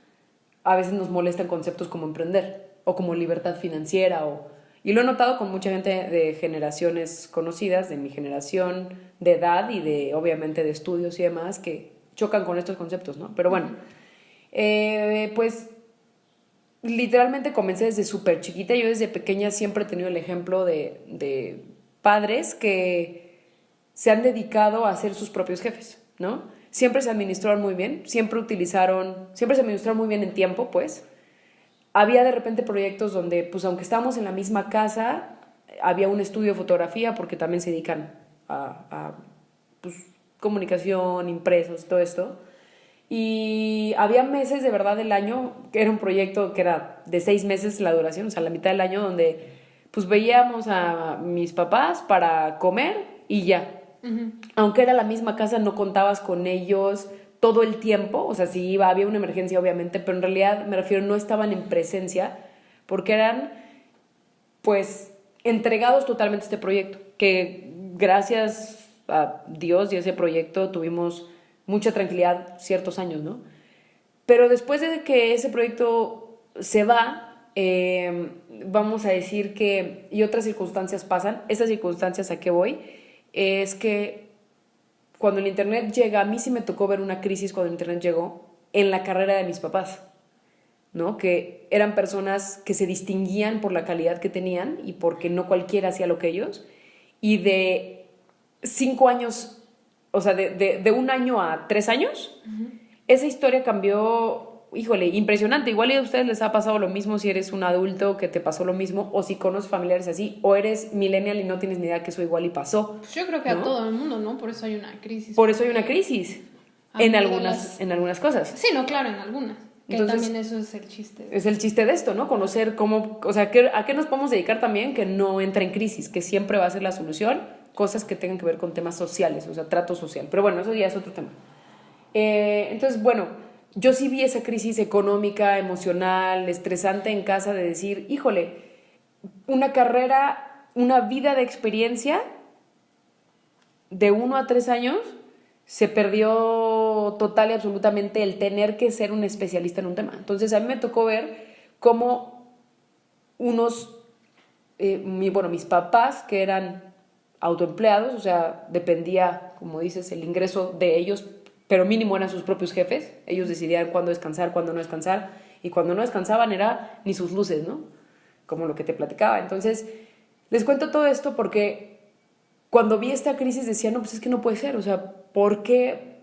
a veces nos molestan conceptos como emprender o como libertad financiera y lo he notado con mucha gente de generaciones conocidas, de mi generación de edad y obviamente de estudios y demás, que chocan con estos conceptos, ¿no? Pero bueno, pues literalmente comencé desde súper chiquita. Yo desde pequeña siempre he tenido el ejemplo de padres que se han dedicado a ser sus propios jefes, ¿no? Siempre se administraron muy bien, siempre se administraron muy bien en tiempo, pues. Había de repente proyectos donde, pues aunque estábamos en la misma casa, había un estudio de fotografía porque también se dedican a pues, comunicación, impresos, todo esto. Y había meses de verdad del año, que era un proyecto que era de 6 meses la duración, o sea, la mitad del año, donde pues veíamos a mis papás para comer y ya. Uh-huh. Aunque era la misma casa, no contabas con ellos todo el tiempo, o sea, sí había una emergencia obviamente, pero en realidad me refiero, no estaban en presencia porque eran pues entregados totalmente a este proyecto, que gracias a Dios y a ese proyecto tuvimos mucha tranquilidad ciertos años, ¿no? Pero después de que ese proyecto se va, vamos a decir que, y otras circunstancias pasan, esas circunstancias a qué voy, es que cuando el internet llega, a mí sí me tocó ver una crisis cuando el internet llegó en la carrera de mis papás, ¿no? Que eran personas que se distinguían por la calidad que tenían y porque no cualquiera hacía lo que ellos, y de 5 años, o sea, de 1 año a 3 años, uh-huh, esa historia cambió, híjole, impresionante. Igual a ustedes les ha pasado lo mismo si eres un adulto que te pasó lo mismo, o si conoces familiares así, o eres millennial y no tienes ni idea que eso igual y pasó. Pues yo creo que ¿no? A todo el mundo, ¿no? Por eso hay una crisis. Por eso hay una crisis en algunas cosas. Sí, no, claro, en algunas. Que entonces, también eso es el chiste. Es el chiste de esto, ¿no? Conocer cómo, o sea, a qué nos podemos dedicar también que no entra en crisis, que siempre va a ser la solución, cosas que tengan que ver con temas sociales, o sea, trato social. Pero bueno, eso ya es otro tema. Entonces, bueno, yo sí vi esa crisis económica, emocional, estresante en casa de decir, híjole, una carrera, una vida de experiencia de 1 a 3 años se perdió total y absolutamente el tener que ser un especialista en un tema. Entonces a mí me tocó ver cómo mis papás, que eran autoempleados, o sea, dependía, como dices, el ingreso de ellos, pero mínimo eran sus propios jefes. Ellos decidían cuándo descansar, cuándo no descansar, y cuando no descansaban era ni sus luces, ¿no? Como lo que te platicaba. Entonces, les cuento todo esto porque cuando vi esta crisis decía, no, pues es que no puede ser, o sea, ¿por qué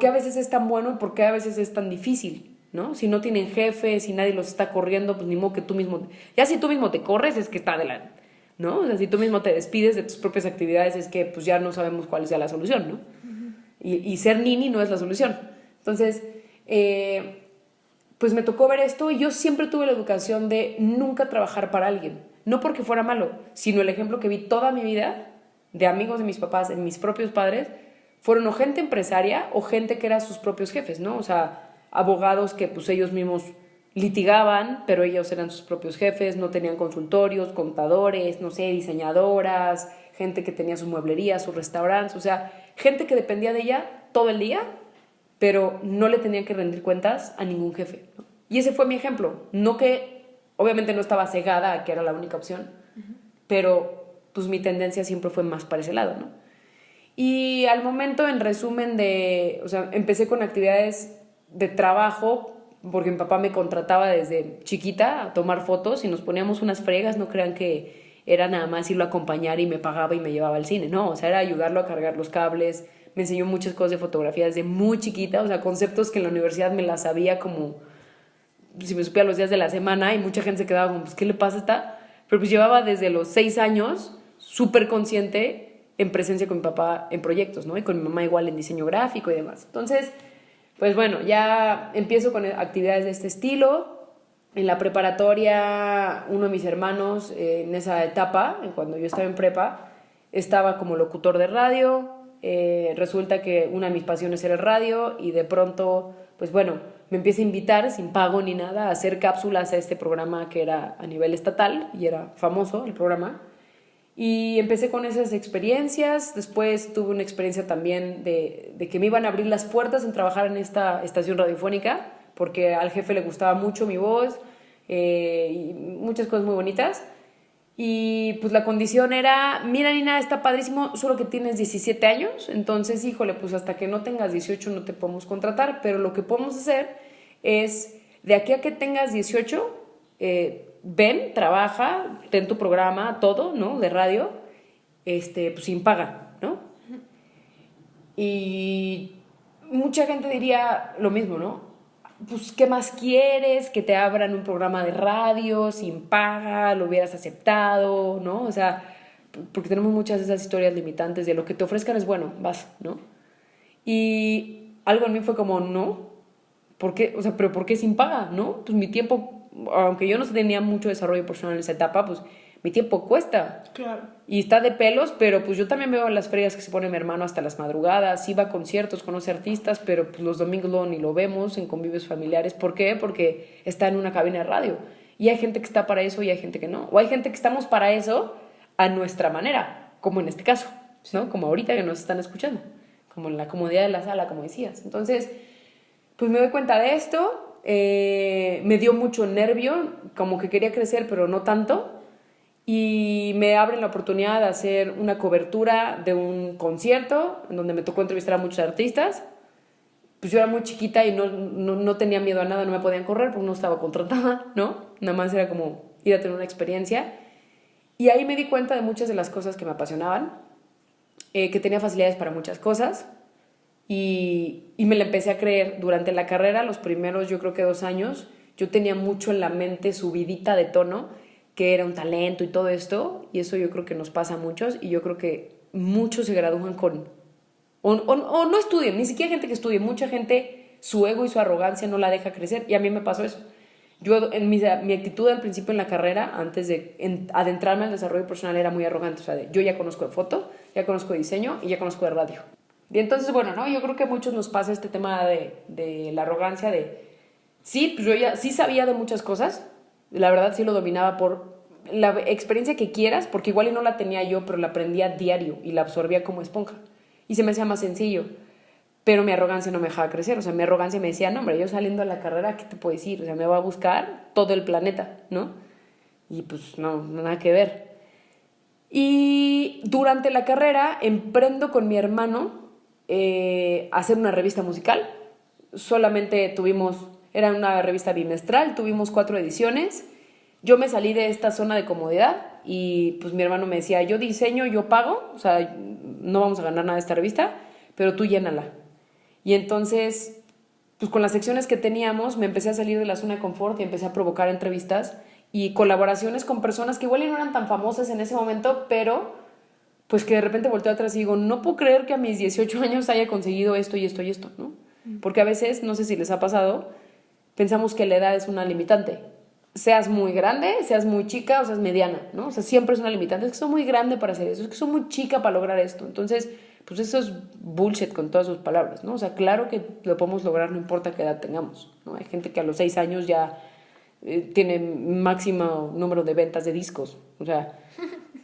a veces es tan bueno y por qué a veces es tan difícil, ¿no? Si no tienen jefe, si nadie los está corriendo, pues ni modo que tú mismo... Ya si tú mismo te corres es que está adelante, ¿no? O sea, si tú mismo te despides de tus propias actividades es que pues ya no sabemos cuál sea la solución, ¿no? Y ser nini no es la solución. Entonces, pues me tocó ver esto y yo siempre tuve la educación de nunca trabajar para alguien. No porque fuera malo, sino el ejemplo que vi toda mi vida de amigos de mis papás, de mis propios padres, fueron o gente empresaria o gente que era sus propios jefes, ¿no? O sea, abogados que pues ellos mismos litigaban, pero ellos eran sus propios jefes, no tenían consultorios, contadores, no sé, diseñadoras, gente que tenía su mueblería, sus restaurantes, o sea, gente que dependía de ella todo el día, pero no le tenían que rendir cuentas a ningún jefe, ¿no? Y ese fue mi ejemplo. No que, obviamente no estaba cegada a que era la única opción, uh-huh, pero pues mi tendencia siempre fue más para ese lado, ¿no? Y al momento, en resumen, o sea, empecé con actividades de trabajo, porque mi papá me contrataba desde chiquita a tomar fotos y nos poníamos unas fregas, no crean que era nada más irlo a acompañar y me pagaba y me llevaba al cine, no, o sea, era ayudarlo a cargar los cables, me enseñó muchas cosas de fotografía desde muy chiquita, o sea, conceptos que en la universidad me las sabía como si me supiera los días de la semana y mucha gente se quedaba como, pues, ¿qué le pasa a esta? Pero pues llevaba desde los 6 años súper consciente en presencia con mi papá en proyectos, ¿no? Y con mi mamá igual en diseño gráfico y demás. Entonces, pues bueno, ya empiezo con actividades de este estilo. En la preparatoria, uno de mis hermanos en esa etapa, cuando yo estaba en prepa, estaba como locutor de radio. Resulta que una de mis pasiones era el radio y de pronto, pues bueno, me empieza a invitar sin pago ni nada a hacer cápsulas a este programa que era a nivel estatal y era famoso el programa. Y empecé con esas experiencias. Después tuve una experiencia también de que me iban a abrir las puertas en trabajar en esta estación radiofónica, porque al jefe le gustaba mucho mi voz y muchas cosas muy bonitas. Y pues la condición era, mira Nina, está padrísimo, solo que tienes 17 años, entonces híjole, pues hasta que no tengas 18 no te podemos contratar, pero lo que podemos hacer es, de aquí a que tengas 18, ven, trabaja, ten tu programa, todo, ¿no? De radio, pues sin paga, ¿no? Y mucha gente diría lo mismo, ¿no? Pues, ¿qué más quieres? Que te abran un programa de radio sin paga, lo hubieras aceptado, ¿no? O sea, porque tenemos muchas de esas historias limitantes de lo que te ofrezcan es bueno, vas, ¿no? Y algo en mí fue como, no, ¿por qué? O sea, ¿pero por qué sin paga, no? Pues mi tiempo, aunque yo no tenía mucho desarrollo personal en esa etapa, pues mi tiempo cuesta. Claro. Y está de pelos, pero pues yo también veo las ferias que se pone mi hermano hasta las madrugadas, iba a conciertos, conoce artistas, pero pues los domingos luego ni lo vemos en convivios familiares. ¿Por qué? Porque está en una cabina de radio. Y hay gente que está para eso y hay gente que no. O hay gente que estamos para eso a nuestra manera, como en este caso, ¿no? Como ahorita que nos están escuchando, como en la comodidad de la sala, como decías. Entonces, pues me doy cuenta de esto, me dio mucho nervio, como que quería crecer, pero no tanto. Y me abren la oportunidad de hacer una cobertura de un concierto en donde me tocó entrevistar a muchos artistas. Pues yo era muy chiquita y no tenía miedo a nada, no me podían correr porque no estaba contratada, ¿no? Nada más era como ir a tener una experiencia. Y ahí me di cuenta de muchas de las cosas que me apasionaban, que tenía facilidades para muchas cosas y me la empecé a creer. Durante la carrera, los primeros yo creo que 2 años, yo tenía mucho en la mente subidita de tono, que era un talento y todo esto, y eso yo creo que nos pasa a muchos, y yo creo que muchos se gradúan con... O no estudian, ni siquiera gente que estudie, mucha gente, su ego y su arrogancia no la deja crecer, y a mí me pasó eso. Yo, en mi actitud al principio en la carrera, antes de adentrarme al desarrollo personal, era muy arrogante, o sea, yo ya conozco de foto, ya conozco de diseño y ya conozco de radio. Y entonces, bueno, ¿no? Yo creo que a muchos nos pasa este tema de la arrogancia de... Sí, pues yo ya sí sabía de muchas cosas, la verdad sí lo dominaba por la experiencia que quieras, porque igual y no la tenía yo, pero la aprendía diario y la absorbía como esponja. Y se me hacía más sencillo. Pero mi arrogancia no me dejaba crecer. O sea, mi arrogancia me decía, no, hombre, yo saliendo a la carrera, ¿qué te puedo decir? O sea, me va a buscar todo el planeta, ¿no? Y pues no, nada que ver. Y durante la carrera emprendo con mi hermano a hacer una revista musical. Solamente tuvimos... Era una revista bimestral, tuvimos 4 ediciones. Yo me salí de esta zona de comodidad y pues mi hermano me decía, yo diseño, yo pago, o sea, no vamos a ganar nada de esta revista, pero tú llénala. Y entonces, pues con las secciones que teníamos, me empecé a salir de la zona de confort y empecé a provocar entrevistas y colaboraciones con personas que igual no eran tan famosas en ese momento, pero pues que de repente volteo atrás y digo, no puedo creer que a mis 18 años haya conseguido esto y esto y esto, ¿no? Porque a veces, no sé si les ha pasado, pensamos que la edad es una limitante. Seas muy grande, seas muy chica o seas mediana, ¿no? O sea, siempre es una limitante. Es que soy muy grande para hacer eso, es que soy muy chica para lograr esto. Entonces, pues eso es bullshit con todas sus palabras, ¿no? O sea, claro que lo podemos lograr, no importa qué edad tengamos, ¿no? Hay gente que a los 6 años ya tiene máximo número de ventas de discos, o sea,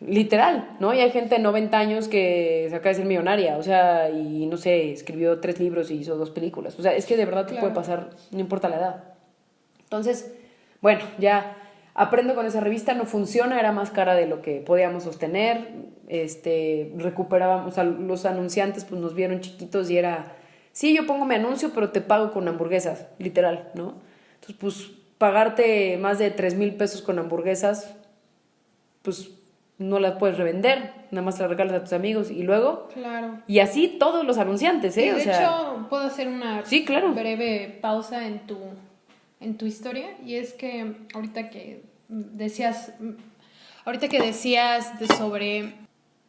literal, ¿no? Y hay gente de 90 años que se acaba de ser millonaria, o sea, y no sé, escribió 3 libros y hizo 2 películas. O sea, es que de verdad te puede pasar, no importa la edad. Entonces, bueno, ya aprendo con esa revista, no funciona, era más cara de lo que podíamos sostener, recuperábamos, o sea, los anunciantes pues nos vieron chiquitos y era, sí, yo pongo mi anuncio, pero te pago con hamburguesas, literal, ¿no? Entonces, pues, pagarte más de 3,000 pesos con hamburguesas, pues, no la puedes revender, nada más la regalas a tus amigos y luego... Claro. Y así todos los anunciantes, ¿eh? De hecho, puedo hacer una sí, claro. breve pausa en tu historia. Y es que ahorita que decías sobre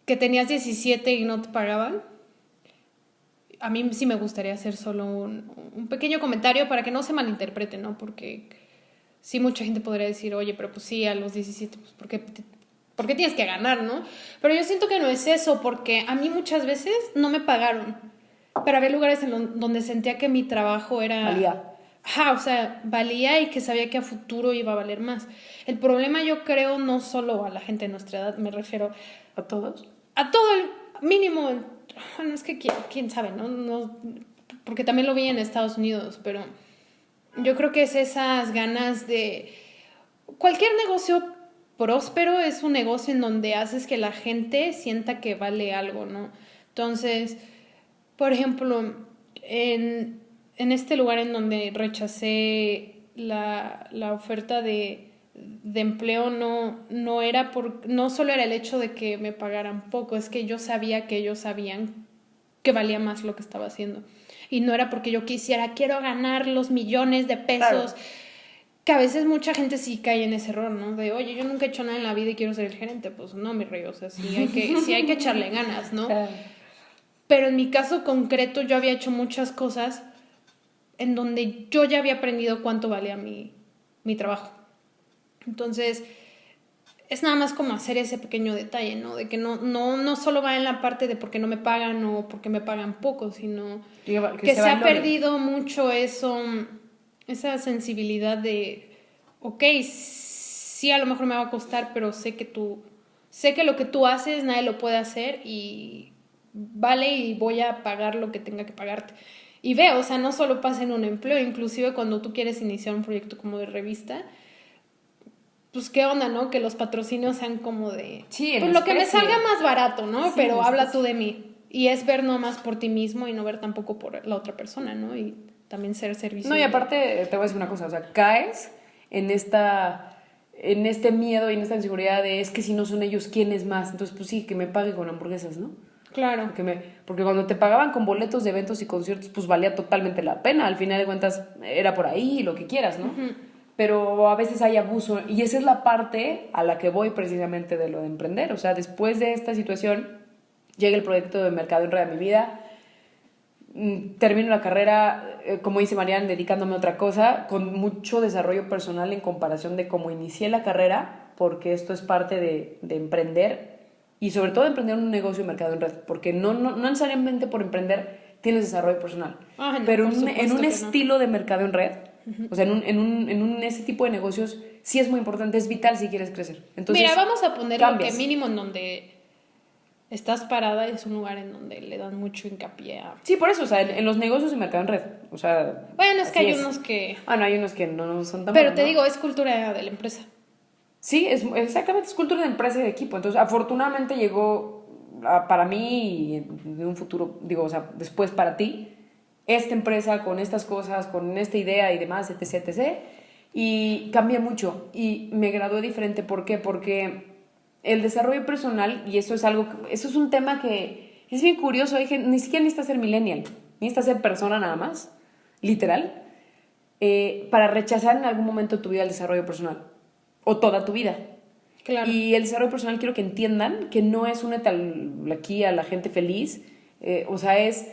que tenías 17 y no te pagaban, a mí sí me gustaría hacer solo un pequeño comentario para que no se malinterprete, ¿no? Porque sí, mucha gente podría decir, oye, pero pues sí, a los 17, pues ¿por qué tienes que ganar, no? Pero yo siento que no es eso, porque a mí muchas veces no me pagaron, pero había lugares donde sentía que mi trabajo era... Valía. Ajá, o sea, valía y que sabía que a futuro iba a valer más. El problema, yo creo, no solo a la gente de nuestra edad, me refiero... ¿A todos? A todo el mínimo... Bueno, es que quién sabe, ¿no? Porque también lo vi en Estados Unidos, pero yo creo que es esas ganas de... Cualquier negocio próspero es un negocio en donde haces que la gente sienta que vale algo, ¿no? Entonces, por ejemplo, en este lugar en donde rechacé la oferta de empleo, no solo era el hecho de que me pagaran poco, es que yo sabía que ellos sabían que valía más lo que estaba haciendo. Y no era porque yo quiero ganar los millones de pesos. Claro. Que a veces mucha gente sí cae en ese error, ¿no? De, oye, yo nunca he hecho nada en la vida y quiero ser el gerente. Pues no, mi rey, o sea, sí hay que echarle ganas, ¿no? Pero en mi caso concreto yo había hecho muchas cosas en donde yo ya había aprendido cuánto valía mi trabajo. Entonces, es nada más como hacer ese pequeño detalle, ¿no? De que no solo va en la parte de por qué no me pagan o por qué me pagan poco, sino que se ha perdido mucho esa sensibilidad de, ok, sí, a lo mejor me va a costar, pero sé que lo que tú haces nadie lo puede hacer y vale, y voy a pagar lo que tenga que pagarte. Y veo, o sea, no solo pasa en un empleo, inclusive cuando tú quieres iniciar un proyecto como de revista, pues qué onda, ¿no? Que los patrocinios sean como de... Sí, pues lo que me salga más barato, ¿no? Sí, pero habla tú de mí. Y es ver nomás por ti mismo y no ver tampoco por la otra persona, ¿no? Y también ser servicio. No, y aparte, te voy a decir una cosa, o sea, caes en este miedo y en esta inseguridad de, es que si no son ellos, ¿quién es más? Entonces, pues sí, que me paguen con hamburguesas, ¿no? Claro. Porque cuando te pagaban con boletos de eventos y conciertos, pues valía totalmente la pena. Al final de cuentas, era por ahí, lo que quieras, ¿no? Uh-huh. Pero a veces hay abuso, y esa es la parte a la que voy precisamente de lo de emprender. O sea, después de esta situación, llega el proyecto de Mercado en Red a mi vida, termino la carrera, como dice Marian, dedicándome a otra cosa, con mucho desarrollo personal en comparación de cómo inicié la carrera, porque esto es parte de emprender, y sobre todo de emprender un negocio de Mercado en Red, porque no necesariamente por emprender tienes desarrollo personal, no, pero en un estilo de Mercado en Red, o sea, en ese tipo de negocios sí es muy importante, es vital si quieres crecer. Entonces, mira, vamos a poner lo que mínimo en donde estás parada es un lugar en donde le dan mucho hincapié a... Sí, por eso, o sea, en los negocios de Mercado en Red, o sea... Bueno, es que hay unos que... Ah, no, hay unos que no son tan... Pero buenos, te digo, es cultura de la empresa. Sí, exactamente, es cultura de empresa y de equipo. Entonces, afortunadamente llegó para mí y en un futuro, digo, o sea, después para ti, esta empresa con estas cosas, con esta idea y demás, etc, etc. Y cambié mucho y me gradué diferente. ¿Por qué? Porque el desarrollo personal, y eso es un tema que es bien curioso, ni siquiera necesitas ser millennial, necesitas ser persona nada más, literal, para rechazar en algún momento de tu vida el desarrollo personal, o toda tu vida. Claro. Y el desarrollo personal quiero que entiendan que no es únete aquí a la gente feliz, o sea, es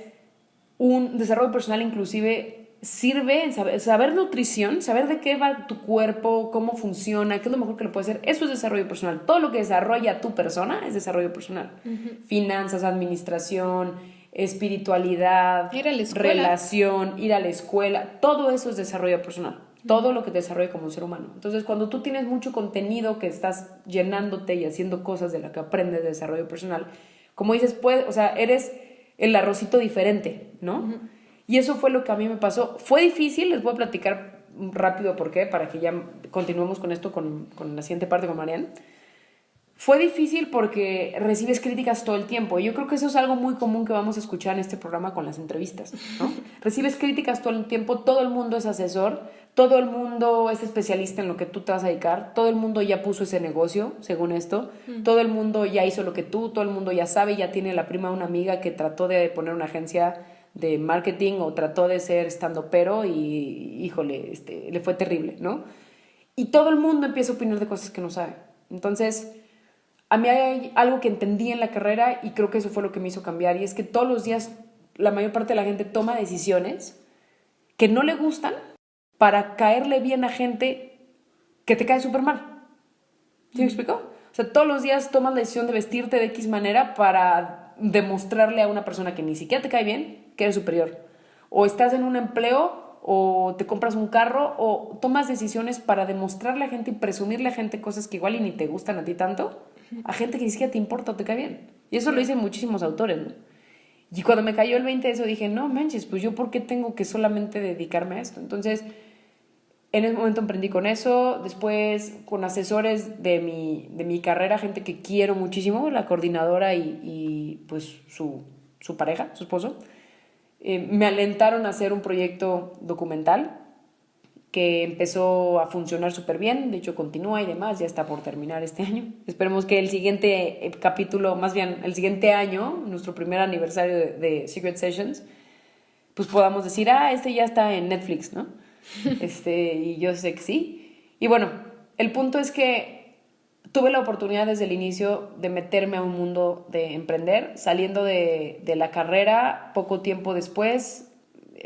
un desarrollo personal inclusive sirve en saber nutrición, saber de qué va tu cuerpo, cómo funciona, qué es lo mejor que le puede hacer. Eso es desarrollo personal. Todo lo que desarrolla tu persona es desarrollo personal. Uh-huh. Finanzas, administración, espiritualidad, relación, ir a la escuela, todo eso es desarrollo personal. Todo lo que te desarrolla como un ser humano. Entonces, cuando tú tienes mucho contenido que estás llenándote y haciendo cosas de lo que aprendes de desarrollo personal, como dices, o sea, eres el arrocito diferente, ¿no? Uh-huh. Y eso fue lo que a mí me pasó. Fue difícil, les voy a platicar rápido por qué, para que ya continuemos con esto, con la siguiente parte con Marian. fue difícil porque recibes críticas todo el tiempo. Yo creo que eso es algo muy común que vamos a escuchar en este programa con las entrevistas, ¿no? Recibes críticas todo el tiempo, todo el mundo es asesor, todo el mundo es especialista en lo que tú te vas a dedicar, todo el mundo ya puso ese negocio, según esto, todo el mundo ya hizo lo que tú, todo el mundo ya sabe, ya tiene la prima de una amiga que trató de poner una agencia de marketing o trató de ser estandopero y, híjole, le fue terrible, ¿no? Y todo el mundo empieza a opinar de cosas que no sabe. Entonces, a mí hay algo que entendí en la carrera y creo que eso fue lo que me hizo cambiar, y es que todos los días la mayor parte de la gente toma decisiones que no le gustan para caerle bien a gente que te cae súper mal. ¿Sí me explico? O sea, todos los días tomas la decisión de vestirte de X manera para demostrarle a una persona que ni siquiera te cae bien que eres superior. O estás en un empleo, o te compras un carro, o tomas decisiones para demostrarle a gente y presumirle a gente cosas que igual y ni te gustan a ti tanto, a gente que ni siquiera te importa o te cae bien. Y eso lo dicen muchísimos autores, ¿no? Y cuando me cayó el 20 de eso dije, no manches, pues yo ¿por qué tengo que solamente dedicarme a esto? Entonces, en ese momento emprendí con eso. Después, con asesores de mi carrera, gente que quiero muchísimo, la coordinadora y pues su pareja, su esposo, me alentaron a hacer un proyecto documental que empezó a funcionar súper bien. De hecho, continúa y demás, ya está por terminar este año. Esperemos que el siguiente capítulo, más bien el siguiente año, nuestro primer aniversario de Secret Sessions, pues podamos decir, este ya está en Netflix, ¿no? Y yo sé que sí. Y bueno, el punto es que tuve la oportunidad desde el inicio de meterme a un mundo de emprender. Saliendo de la carrera, poco tiempo después,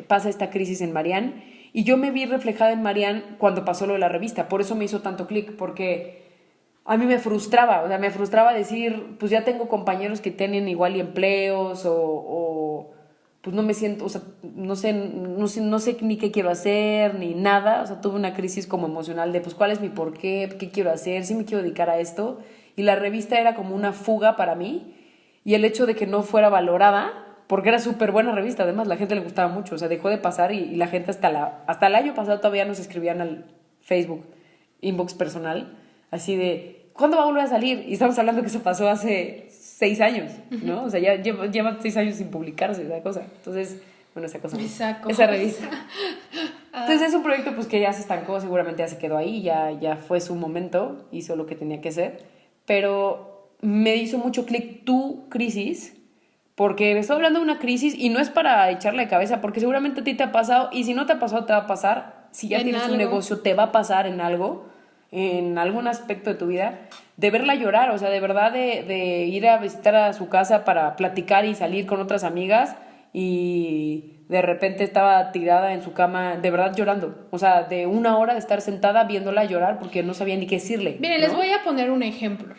pasa esta crisis en Marianne, y yo me vi reflejada en Marianne cuando pasó lo de la revista. Por eso me hizo tanto clic, porque a mí me frustraba, me frustraba decir, pues ya tengo compañeros que tienen igual y empleos, o pues no me siento, no sé ni qué quiero hacer, ni nada. Tuve una crisis como emocional de, pues, ¿cuál es mi porqué? ¿Qué quiero hacer? ¿Sí me quiero dedicar a esto? Y la revista era como una fuga para mí, y el hecho de que no fuera valorada, porque era súper buena revista, además, la gente le gustaba mucho, dejó de pasar, y la gente hasta el año pasado todavía nos escribían al Facebook, inbox personal, así de, ¿cuándo va a volver a salir? Y estamos hablando que eso pasó hace 6 años, ¿no? O sea, ya lleva 6 años sin publicarse esa cosa. Entonces, bueno, esa revista. Entonces es un proyecto pues que ya se estancó, seguramente ya se quedó ahí, ya fue su momento, hizo lo que tenía que hacer, pero me hizo mucho clic tu crisis, porque me estoy hablando de una crisis y no es para echarle de cabeza, porque seguramente a ti te ha pasado, y si no te ha pasado, te va a pasar. Si ya tienes un negocio, te va a pasar en algo, en algún aspecto de tu vida, de verla llorar, o sea, de verdad, de ir a visitar a su casa para platicar y salir con otras amigas, y de repente estaba tirada en su cama, de verdad llorando, o sea, de 1 hora de estar sentada viéndola llorar porque no sabía ni qué decirle. Miren, ¿no? Les voy a poner un ejemplo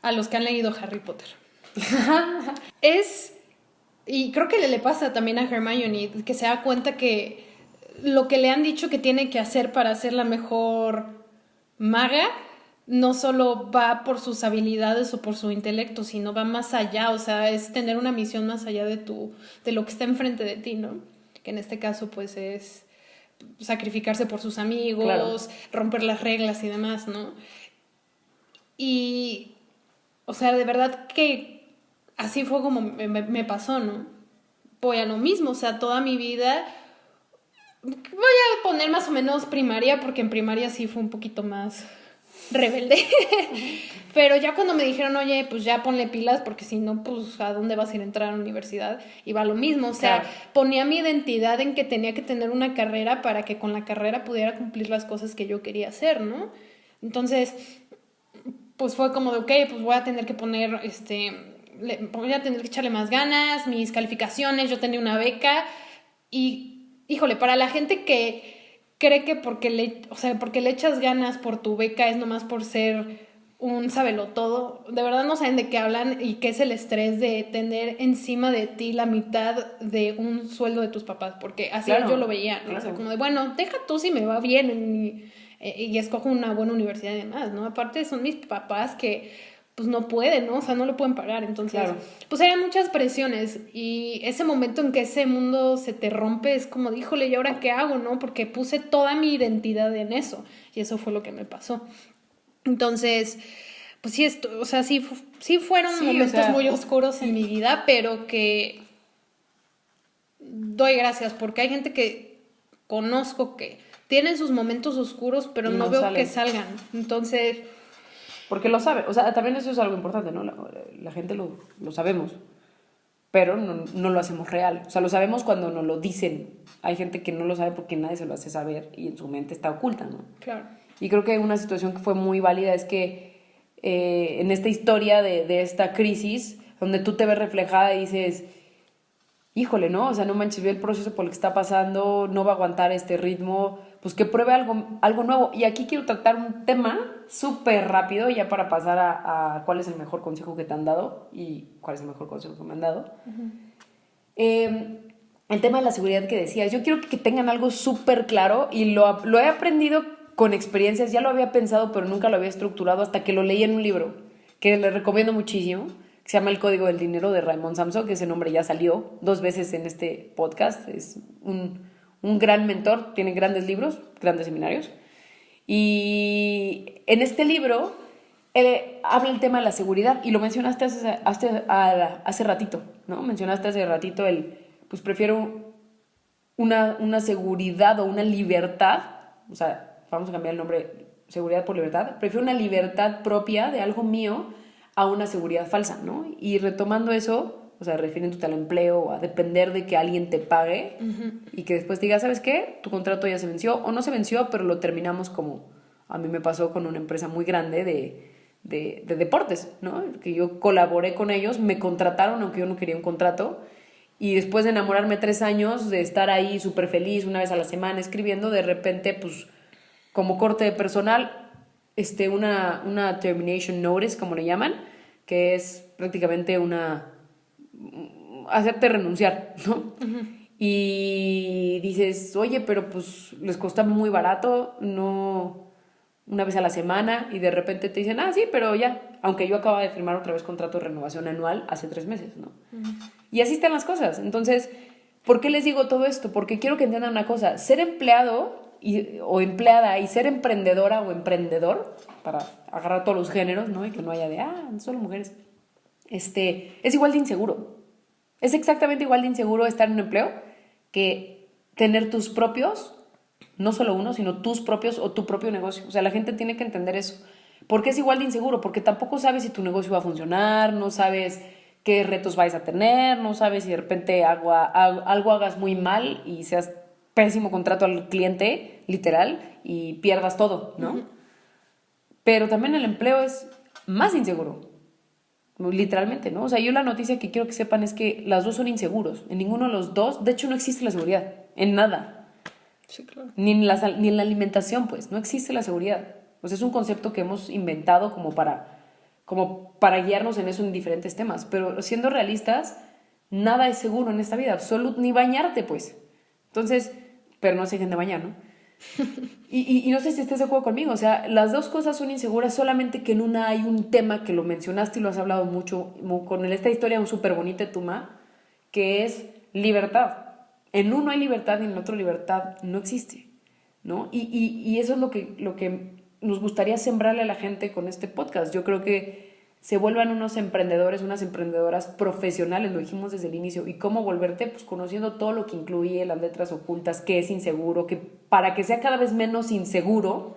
a los que han leído Harry Potter. Y creo que le pasa también a Hermione, que se da cuenta que lo que le han dicho que tiene que hacer para ser la mejor maga no solo va por sus habilidades o por su intelecto, sino va más allá, o sea, es tener una misión más allá de lo que está enfrente de ti, ¿no? Que en este caso pues es sacrificarse por sus amigos, claro, romper las reglas y demás, ¿no? Y, o sea, de verdad que así fue como me pasó, ¿no? Voy a lo mismo, o sea, toda mi vida, voy a poner más o menos primaria, porque en primaria sí fue un poquito más rebelde, pero ya cuando me dijeron, oye, pues ya ponle pilas, porque si no, pues ¿a dónde vas a ir a entrar a la universidad? Y va lo mismo, o sea, claro, ponía mi identidad en que tenía que tener una carrera para que con la carrera pudiera cumplir las cosas que yo quería hacer, ¿no? Entonces, pues fue como de, ok, pues voy a tener que poner, voy a tener que echarle más ganas, mis calificaciones, yo tenía una beca, y, híjole, para la gente que cree que porque le echas ganas por tu beca es nomás por ser un sabelotodo, de verdad no saben de qué hablan y qué es el estrés de tener encima de ti la mitad de un sueldo de tus papás, porque así claro, yo lo veía, ¿no? Claro. O sea, como de, bueno, deja tú si me va bien y escojo una buena universidad y demás, ¿no? Aparte son mis papás que pues no pueden, ¿no? O sea, no lo pueden pagar, entonces, claro, pues eran muchas presiones, y ese momento en que ese mundo se te rompe es como, híjole, ¿y ahora qué hago, no? Porque puse toda mi identidad en eso, y eso fue lo que me pasó. Entonces, pues sí, o sea, sí fueron Sí, momentos o sea, muy oscuros en mi vida, pero que doy gracias porque hay gente que conozco que tienen sus momentos oscuros, pero Y no no veo salen. que salgan. Entonces, Porque lo sabe, o sea, también eso es algo importante, ¿no? La gente lo sabemos, pero no lo hacemos real. O sea, lo sabemos cuando nos lo dicen. Hay gente que no lo sabe porque nadie se lo hace saber y en su mente está oculta, ¿no? claro. Y creo que una situación que fue muy válida es que en esta historia de esta crisis, donde tú te ves reflejada y dices, híjole, ¿no? O sea, no manches, ve el proceso por el que está pasando, no va a aguantar este ritmo, pues que pruebe algo nuevo. Y aquí quiero tratar un tema súper rápido, ya para pasar a cuál es el mejor consejo que te han dado y cuál es el mejor consejo que me han dado. El tema de la seguridad que decías, yo quiero que tengan algo súper claro y lo he aprendido con experiencias, ya lo había pensado, pero nunca lo había estructurado hasta que lo leí en un libro, que les recomiendo muchísimo, que se llama El Código del Dinero de Raymond Samson, que ese nombre ya salió 2 veces en este podcast. Es un gran mentor, tiene grandes libros, grandes seminarios. Y en este libro habla el tema de la seguridad y lo mencionaste hace ratito, ¿no? Mencionaste hace ratito pues prefiero una seguridad o una libertad, o sea, vamos a cambiar el nombre, seguridad por libertad, prefiero una libertad propia de algo mío a una seguridad falsa, ¿no? Y retomando eso, o sea, refiriéndote al empleo o a depender de que alguien te pague y que después diga, ¿sabes qué? Tu contrato ya se venció o no se venció, pero lo terminamos como a mí me pasó con una empresa muy grande de deportes, ¿no? Que yo colaboré con ellos, me contrataron aunque yo no quería un contrato y después de enamorarme 3 años, de estar ahí súper feliz una vez a la semana escribiendo, de repente, pues, como corte de personal, una termination notice, como le llaman, que es prácticamente hacerte renunciar, ¿no? Y dices, oye, pero pues les costaba muy barato, no una vez a la semana, y de repente te dicen, sí, pero ya, aunque yo acaba de firmar otra vez contrato de renovación anual hace 3 meses, ¿no? Y así están las cosas. Entonces, ¿por qué les digo todo esto? Porque quiero que entiendan una cosa, ser empleado o empleada y ser emprendedora o emprendedor, para agarrar todos los géneros, ¿no? Y que no haya de, solo mujeres, es igual de inseguro. Es exactamente igual de inseguro estar en un empleo que tener tus propios, no solo uno, sino tus propios o tu propio negocio. O sea, la gente tiene que entender eso. ¿Por qué es igual de inseguro? Porque tampoco sabes si tu negocio va a funcionar, no sabes qué retos vais a tener, no sabes si de repente algo hagas muy mal y seas pésimo contrato al cliente, literal, y pierdas todo, ¿no? Pero también el empleo es más inseguro, literalmente, ¿no? O sea, yo la noticia que quiero que sepan es que las dos son inseguros. En ninguno de los dos, de hecho, no existe la seguridad, en nada. Sí, claro. Ni en la alimentación, pues, no existe la seguridad. O sea, es un concepto que hemos inventado como para guiarnos en eso en diferentes temas. Pero siendo realistas, nada es seguro en esta vida, ni bañarte, pues. Entonces, pero no se dejen de bañar, ¿no? Y no sé si estés de acuerdo conmigo, o sea, las dos cosas son inseguras, solamente que en una hay un tema que lo mencionaste y lo has hablado mucho, con esta historia súper bonita de Tuma, que es libertad. En uno hay libertad y en el otro libertad no existe, ¿no? Y eso es lo que nos gustaría sembrarle a la gente con este podcast. Yo creo que se vuelvan unos emprendedores, unas emprendedoras profesionales, lo dijimos desde el inicio. ¿Y cómo volverte? Pues conociendo todo lo que incluye las letras ocultas, que es inseguro, que para que sea cada vez menos inseguro,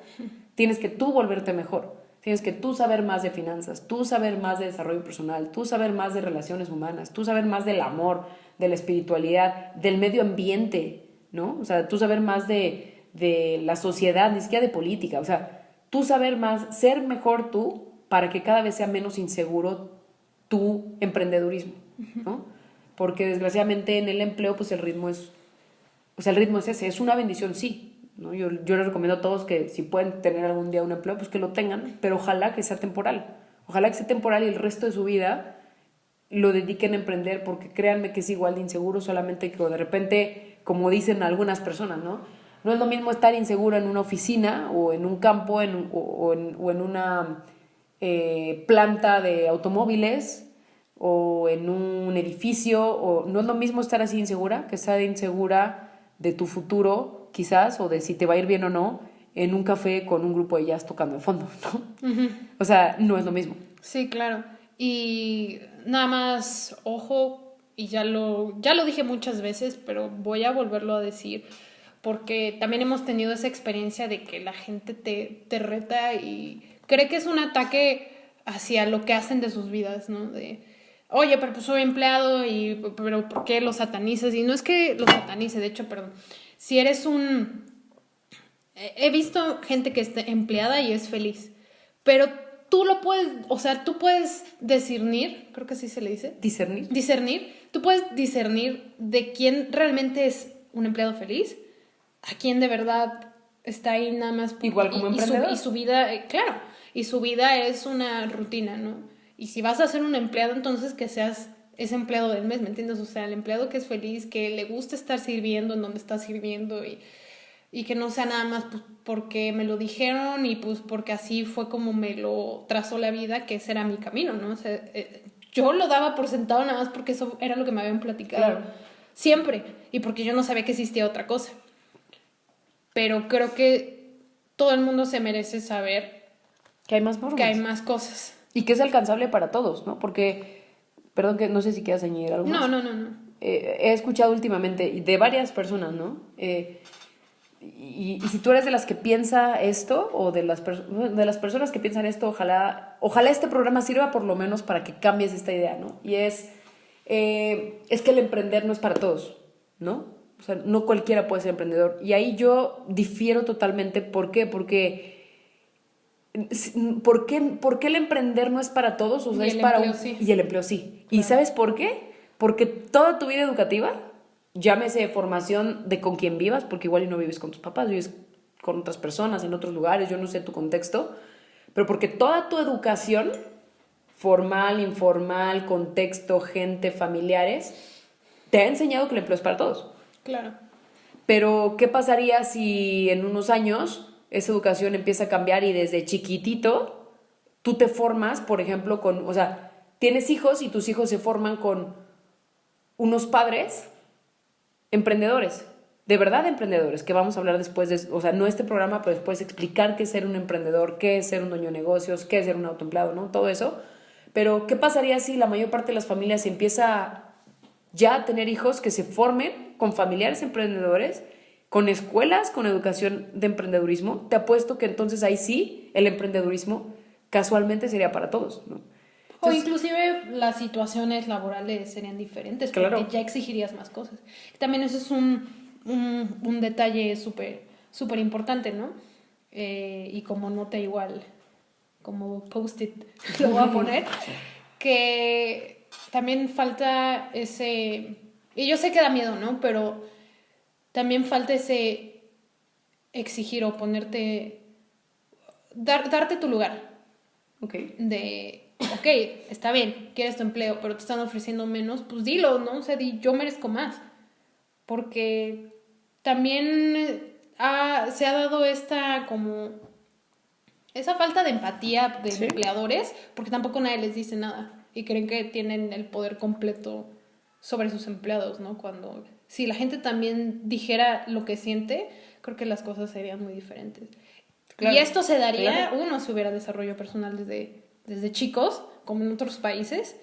tienes que tú volverte mejor. Tienes que tú saber más de finanzas, tú saber más de desarrollo personal, tú saber más de relaciones humanas, tú saber más del amor, de la espiritualidad, del medio ambiente, ¿no? O sea, tú saber más de la sociedad, ni siquiera de política. O sea, tú saber más, ser mejor tú para que cada vez sea menos inseguro tu emprendedurismo, ¿no? Porque desgraciadamente en el empleo, pues el ritmo es ese, es una bendición, sí, ¿no? Yo les recomiendo a todos que si pueden tener algún día un empleo, pues que lo tengan, pero ojalá que sea temporal. Ojalá que sea temporal y el resto de su vida lo dediquen a emprender, porque créanme que es igual de inseguro, solamente que de repente, como dicen algunas personas, ¿no? No es lo mismo estar inseguro en una oficina o en un campo o en una planta de automóviles o en un edificio, o no es lo mismo estar así insegura que estar insegura de tu futuro, quizás, o de si te va a ir bien o no, en un café con un grupo de jazz tocando de fondo, ¿no? Uh-huh. O sea, no es lo mismo. Sí, claro. Y nada más, ojo, y ya lo dije muchas veces, pero voy a volverlo a decir, porque también hemos tenido esa experiencia de que la gente te reta y cree que es un ataque hacia lo que hacen de sus vidas, ¿no? De, oye, pero pues soy empleado, pero ¿por qué lo satanizas? Y no es que lo satanice, de hecho, perdón. Si eres He visto gente que está empleada y es feliz, pero tú lo puedes, o sea, tú puedes discernir, creo que así se le dice. Discernir. Tú puedes discernir de quién realmente es un empleado feliz, a quién de verdad está ahí nada más. Igual como emprendedor. Y su vida, claro, y su vida es una rutina, ¿no? Y si vas a ser un empleado, entonces que seas ese empleado del mes, ¿me entiendes? O sea, el empleado que es feliz, que le gusta estar sirviendo en donde está sirviendo y que no sea nada más pues, porque me lo dijeron y pues porque así fue como me lo trazó la vida, que ese era mi camino, ¿no? O sea, yo lo daba por sentado nada más porque eso era lo que me habían platicado. Claro. Siempre. Y porque yo no sabía que existía otra cosa. Pero creo que todo el mundo se merece saber que hay más formas. Que hay más cosas. Y que es alcanzable para todos, ¿no? Porque, perdón, que no sé si quieras añadir algo más. No. He escuchado últimamente de varias personas, ¿no? Y si tú eres de las que piensa esto, o de las personas que piensan esto, ojalá este programa sirva por lo menos para que cambies esta idea, ¿no? Y es que el emprender no es para todos, ¿no? O sea, no cualquiera puede ser emprendedor. Y ahí yo difiero totalmente. ¿Por qué? Porque ¿por qué el emprender no es para todos? O sea, es para sí. Y el empleo sí. Claro. ¿Y sabes por qué? Porque toda tu vida educativa, llámese formación de con quien vivas, porque igual no vives con tus papás, vives con otras personas, en otros lugares, yo no sé tu contexto, pero porque toda tu educación, formal, informal, contexto, gente, familiares, te ha enseñado que el empleo es para todos. Claro. Pero, ¿qué pasaría si en unos años esa educación empieza a cambiar y desde chiquitito tú te formas, por ejemplo, o sea, tienes hijos y tus hijos se forman con unos padres emprendedores, de verdad emprendedores, que vamos a hablar después o sea, no este programa, pero después explicar qué es ser un emprendedor, qué es ser un dueño de negocios, qué es ser un autoempleado, ¿no? Todo eso. Pero, ¿qué pasaría si la mayor parte de las familias empieza ya a tener hijos que se formen con familiares emprendedores, con escuelas, con educación de emprendedurismo? Te apuesto que entonces ahí sí el emprendedurismo casualmente sería para todos, ¿no? Entonces, o inclusive las situaciones laborales serían diferentes, claro, porque ya exigirías más cosas. También eso es un detalle súper importante, ¿no? Y como nota igual, como post-it lo voy a poner, que también falta ese... Y yo sé que da miedo, ¿no? Pero también falta ese exigir o ponerte... darte tu lugar. Ok. Ok, está bien, quieres tu empleo, pero te están ofreciendo menos, pues dilo, ¿no? O sea, yo merezco más. Porque también se ha dado esa falta de empatía de ¿sí? empleadores, porque tampoco nadie les dice nada. Y creen que tienen el poder completo sobre sus empleados, ¿no? Cuando si la gente también dijera lo que siente, creo que las cosas serían muy diferentes. Claro, y esto se daría, claro, si hubiera desarrollo personal desde chicos, como en otros países,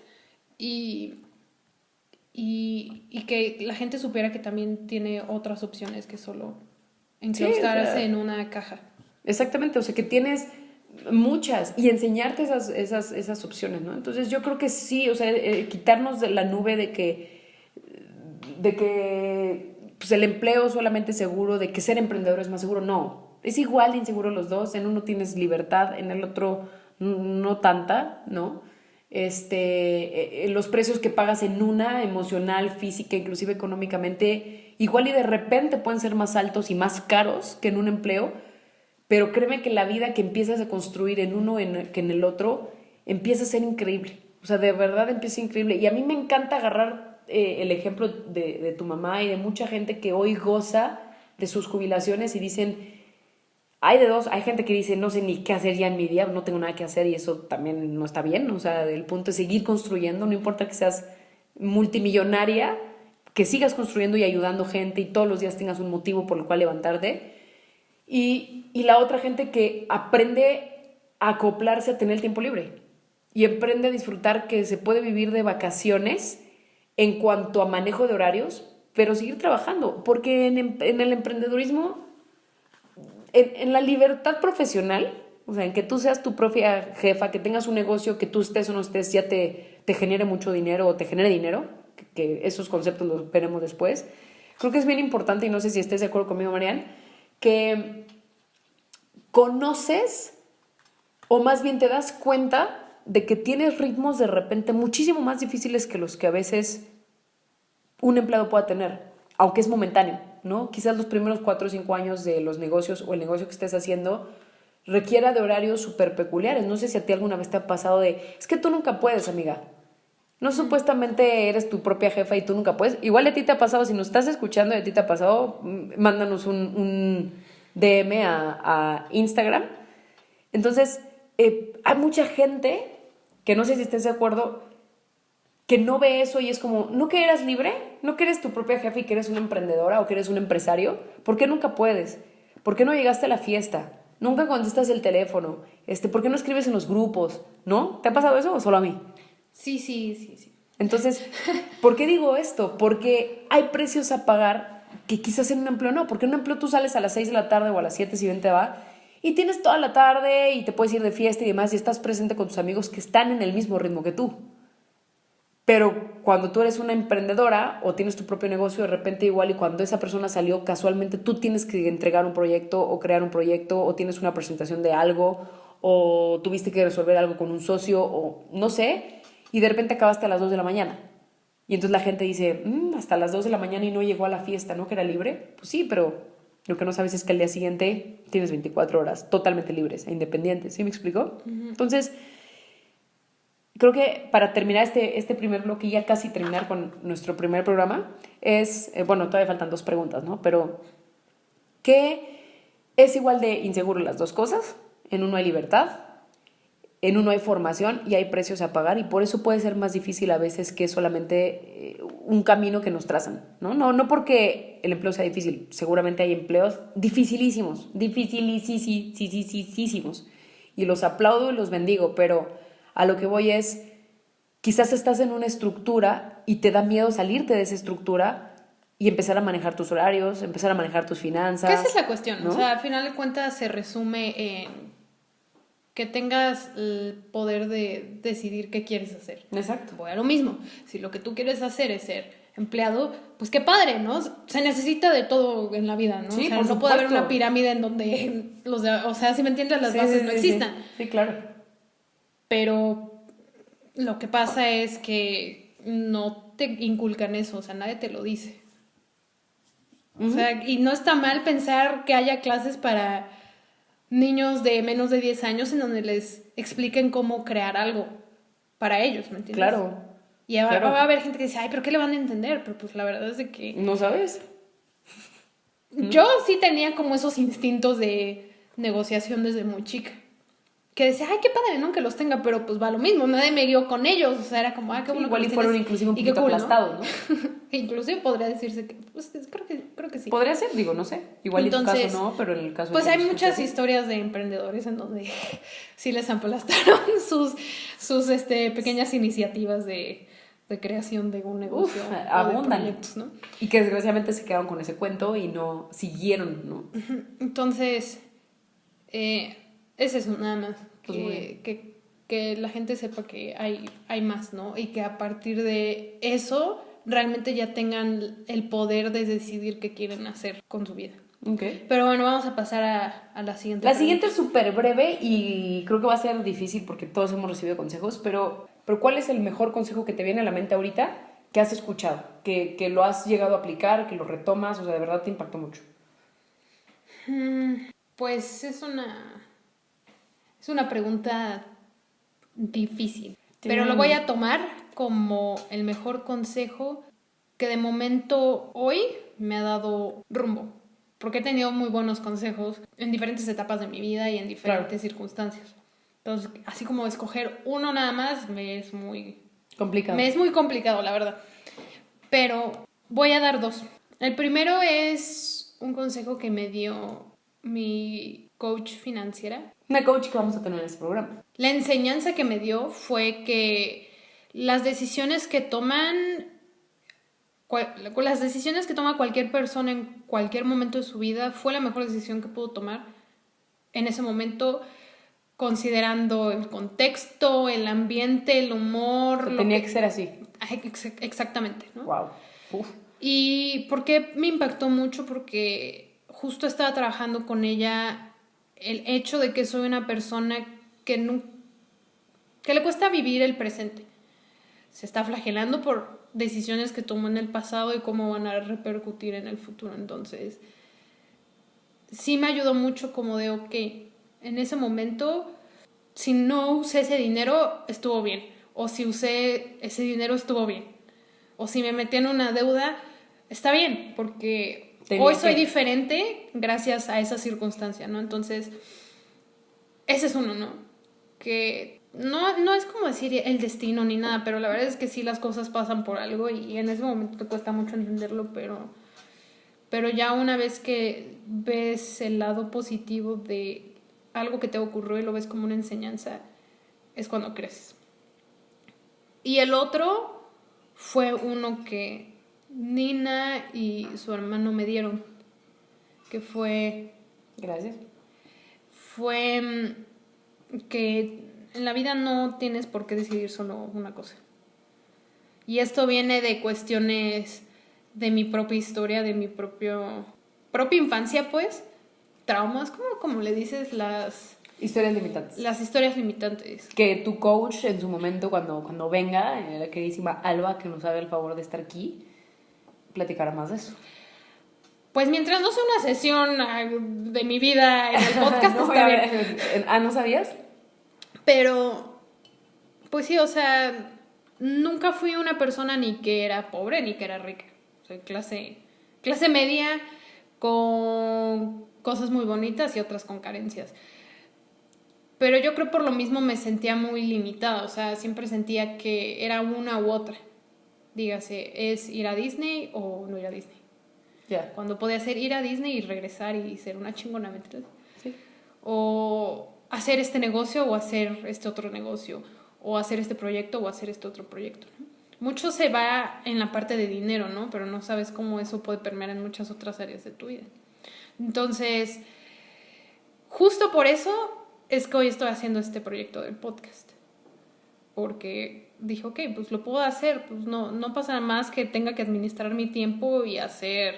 y que la gente supiera que también tiene otras opciones que solo enclaustrarse, sí, o sea, en una caja. Exactamente, o sea, que tienes muchas y enseñarte esas opciones, ¿no? Entonces yo creo que sí, o sea, quitarnos de la nube de que pues el empleo solamente es seguro, de que ser emprendedor es más seguro, no, es igual de inseguro los dos. En uno tienes libertad, en el otro no tanta, ¿no? Los precios que pagas en una, emocional, física, inclusive económicamente, igual y de repente pueden ser más altos y más caros que en un empleo. Pero créeme que la vida que empiezas a construir en uno que en el otro empieza a ser increíble. O sea, de verdad empieza a ser increíble. Y a mí me encanta agarrar el ejemplo de tu mamá y de mucha gente que hoy goza de sus jubilaciones y dicen, hay de dos, hay gente que dice, no sé ni qué hacer ya en mi día, no tengo nada que hacer, y eso también no está bien. O sea, el punto es seguir construyendo, no importa que seas multimillonaria, que sigas construyendo y ayudando gente y todos los días tengas un motivo por el cual levantarte. y la otra gente que aprende a acoplarse a tener el tiempo libre y aprende a disfrutar que se puede vivir de vacaciones en cuanto a manejo de horarios, pero seguir trabajando, porque en el emprendedurismo, en la libertad profesional, o sea, en que tú seas tu propia jefa, que tengas un negocio, que tú estés o no estés, ya te genere mucho dinero o te genere dinero, que esos conceptos los veremos después. Creo que es bien importante, y no sé si estés de acuerdo conmigo, Marian, que conoces, o más bien te das cuenta de que tienes ritmos de repente muchísimo más difíciles que los que a veces un empleado pueda tener, aunque es momentáneo, ¿no? Quizás los primeros 4 o 5 años de los negocios o el negocio que estés haciendo requiera de horarios súper peculiares. No sé si a ti alguna vez te ha pasado es que tú nunca puedes, amiga. No, supuestamente eres tu propia jefa y tú nunca puedes. Igual a ti te ha pasado, si nos estás escuchando y a ti te ha pasado, mándanos un DM a Instagram. Entonces, hay mucha gente que no sé si estés de acuerdo, que no ve eso y es como, ¿no que eras libre? ¿No que eres tu propia jefa y que eres una emprendedora o que eres un empresario? ¿Por qué nunca puedes? ¿Por qué no llegaste a la fiesta? Nunca contestas el teléfono. ¿Por qué no escribes en los grupos? ¿No? ¿Te ha pasado eso o solo a mí? Sí. Entonces, ¿por qué digo esto? Porque hay precios a pagar que quizás en un empleo no. Porque en un empleo tú sales a las 6 de la tarde o a las 7 si bien te va y tienes toda la tarde y te puedes ir de fiesta y demás y estás presente con tus amigos que están en el mismo ritmo que tú. Pero cuando tú eres una emprendedora o tienes tu propio negocio, de repente igual y cuando esa persona salió, casualmente tú tienes que entregar un proyecto o crear un proyecto o tienes una presentación de algo o tuviste que resolver algo con un socio o no sé, y de repente acabaste a las 2 de la mañana. Y entonces la gente dice, hasta las 2 de la mañana y no llegó a la fiesta, ¿no? Que era libre. Pues sí, pero lo que no sabes es que al día siguiente tienes 24 horas totalmente libres e independientes. ¿Sí me explico? Uh-huh. Entonces, creo que para terminar este primer bloque y ya casi terminar con nuestro primer programa es, todavía faltan 2 preguntas, ¿no? Pero, ¿qué es igual de inseguro las 2 cosas? En uno hay libertad, en uno hay formación y hay precios a pagar y por eso puede ser más difícil a veces que solamente un camino que nos trazan, ¿no? No porque el empleo sea difícil, seguramente hay empleos dificilísimos y los aplaudo y los bendigo, pero a lo que voy es, quizás estás en una estructura y te da miedo salirte de esa estructura y empezar a manejar tus horarios, empezar a manejar tus finanzas. ¿Qué esa es la cuestión? ¿No? O sea, al final de cuentas se resume en que tengas el poder de decidir qué quieres hacer. Exacto. Voy a lo mismo. Si lo que tú quieres hacer es ser empleado, pues qué padre, ¿no? Se necesita de todo en la vida, ¿no? Sí, o sea, por no puede haber supuesto. una pirámide en donde si me entiendes, las bases no existan. Sí, claro. Pero lo que pasa es que no te inculcan eso, o sea, nadie te lo dice. Uh-huh. O sea, y no está mal pensar que haya clases para niños de menos de 10 años en donde les expliquen cómo crear algo para ellos, ¿me entiendes? Claro. Y va a haber gente que dice, ay, ¿pero qué le van a entender? Pero pues la verdad es de que... ¿No sabes? Yo sí tenía como esos instintos de negociación desde muy chica. Que decía, ay, qué padre, ¿no? Que los tenga, pero pues va lo mismo, nadie me guió con ellos, o sea, era como, qué bueno. Igual y fueron inclusive un poquito cool, aplastados, ¿no? Inclusive podría decirse que, pues creo que sí. Podría ser, digo, no sé. Igual entonces, en tu caso no, pero en el caso... Pues hay muchas historias de emprendedores en donde sí les aplastaron sus pequeñas iniciativas de creación de un negocio. Abundan. De proyectos, ¿no? Y que desgraciadamente se quedaron con ese cuento y no siguieron, ¿no? Entonces, es eso, nada más. Pues que la gente sepa que hay más, ¿no? Y que a partir de eso realmente ya tengan el poder de decidir qué quieren hacer con su vida. Okay. Pero bueno, vamos a pasar a la siguiente. La siguiente es súper breve y creo que va a ser difícil porque todos hemos recibido consejos, pero ¿cuál es el mejor consejo que te viene a la mente ahorita que has escuchado? Que lo has llegado a aplicar, que lo retomas, o sea, de verdad te impactó mucho. Pues es una pregunta difícil, pero lo voy a tomar como el mejor consejo que de momento hoy me ha dado rumbo, porque he tenido muy buenos consejos en diferentes etapas de mi vida y en diferentes circunstancias. Entonces, así como escoger uno nada más me es muy complicado. Me es muy complicado, la verdad. Pero voy a dar 2. El primero es un consejo que me dio mi coach financiera. Una coach que vamos a tener en este programa. La enseñanza que me dio fue que las decisiones que toma cualquier persona en cualquier momento de su vida fue la mejor decisión que pudo tomar en ese momento, considerando el contexto, el ambiente, el humor. Tenía que ser así. Exactamente, ¿no? Wow. Uf. ¿Y por qué me impactó mucho? Porque justo estaba trabajando con ella el hecho de que soy una persona que le cuesta vivir el presente. Se está flagelando por decisiones que tomó en el pasado y cómo van a repercutir en el futuro. Entonces, sí me ayudó mucho como de, ok, en ese momento, si no usé ese dinero, estuvo bien. O si usé ese dinero, estuvo bien. O si me metí en una deuda, está bien, porque hoy soy diferente gracias a esa circunstancia, ¿no? Entonces, ese es uno, ¿no? Que no es como decir el destino ni nada, pero la verdad es que sí las cosas pasan por algo y en ese momento te cuesta mucho entenderlo, pero ya una vez que ves el lado positivo de algo que te ocurrió y lo ves como una enseñanza, es cuando creces. Y el otro fue uno que Nina y su hermano me dieron, que fue... Gracias. Fue que en la vida no tienes por qué decidir solo una cosa. Y esto viene de cuestiones de mi propia historia, de mi propia infancia, pues. Traumas, como le dices, las historias limitantes. Las historias limitantes. Que tu coach en su momento, cuando venga, la queridísima Alba, que nos haga el favor de estar aquí, platicará más de eso. Pues mientras no sea una sesión de mi vida en el podcast, no, está bien. ¿No sabías? Pero, pues sí, o sea, nunca fui una persona ni que era pobre ni que era rica. Soy clase media con cosas muy bonitas y otras con carencias. Pero yo creo por lo mismo me sentía muy limitada, o sea, siempre sentía que era una u otra. Dígase, ¿es ir a Disney o no ir a Disney? Yeah. Cuando podía ser ir a Disney y regresar y ser una chingona, ¿me entiendes? Sí. O hacer este negocio o hacer este otro negocio, o hacer este proyecto o hacer este otro proyecto, ¿no? Mucho se va en la parte de dinero, ¿no? Pero no sabes cómo eso puede permear en muchas otras áreas de tu vida. Entonces, justo por eso es que hoy estoy haciendo este proyecto del podcast. Porque dije, ok, pues lo puedo hacer, pues no pasa más que tenga que administrar mi tiempo y hacer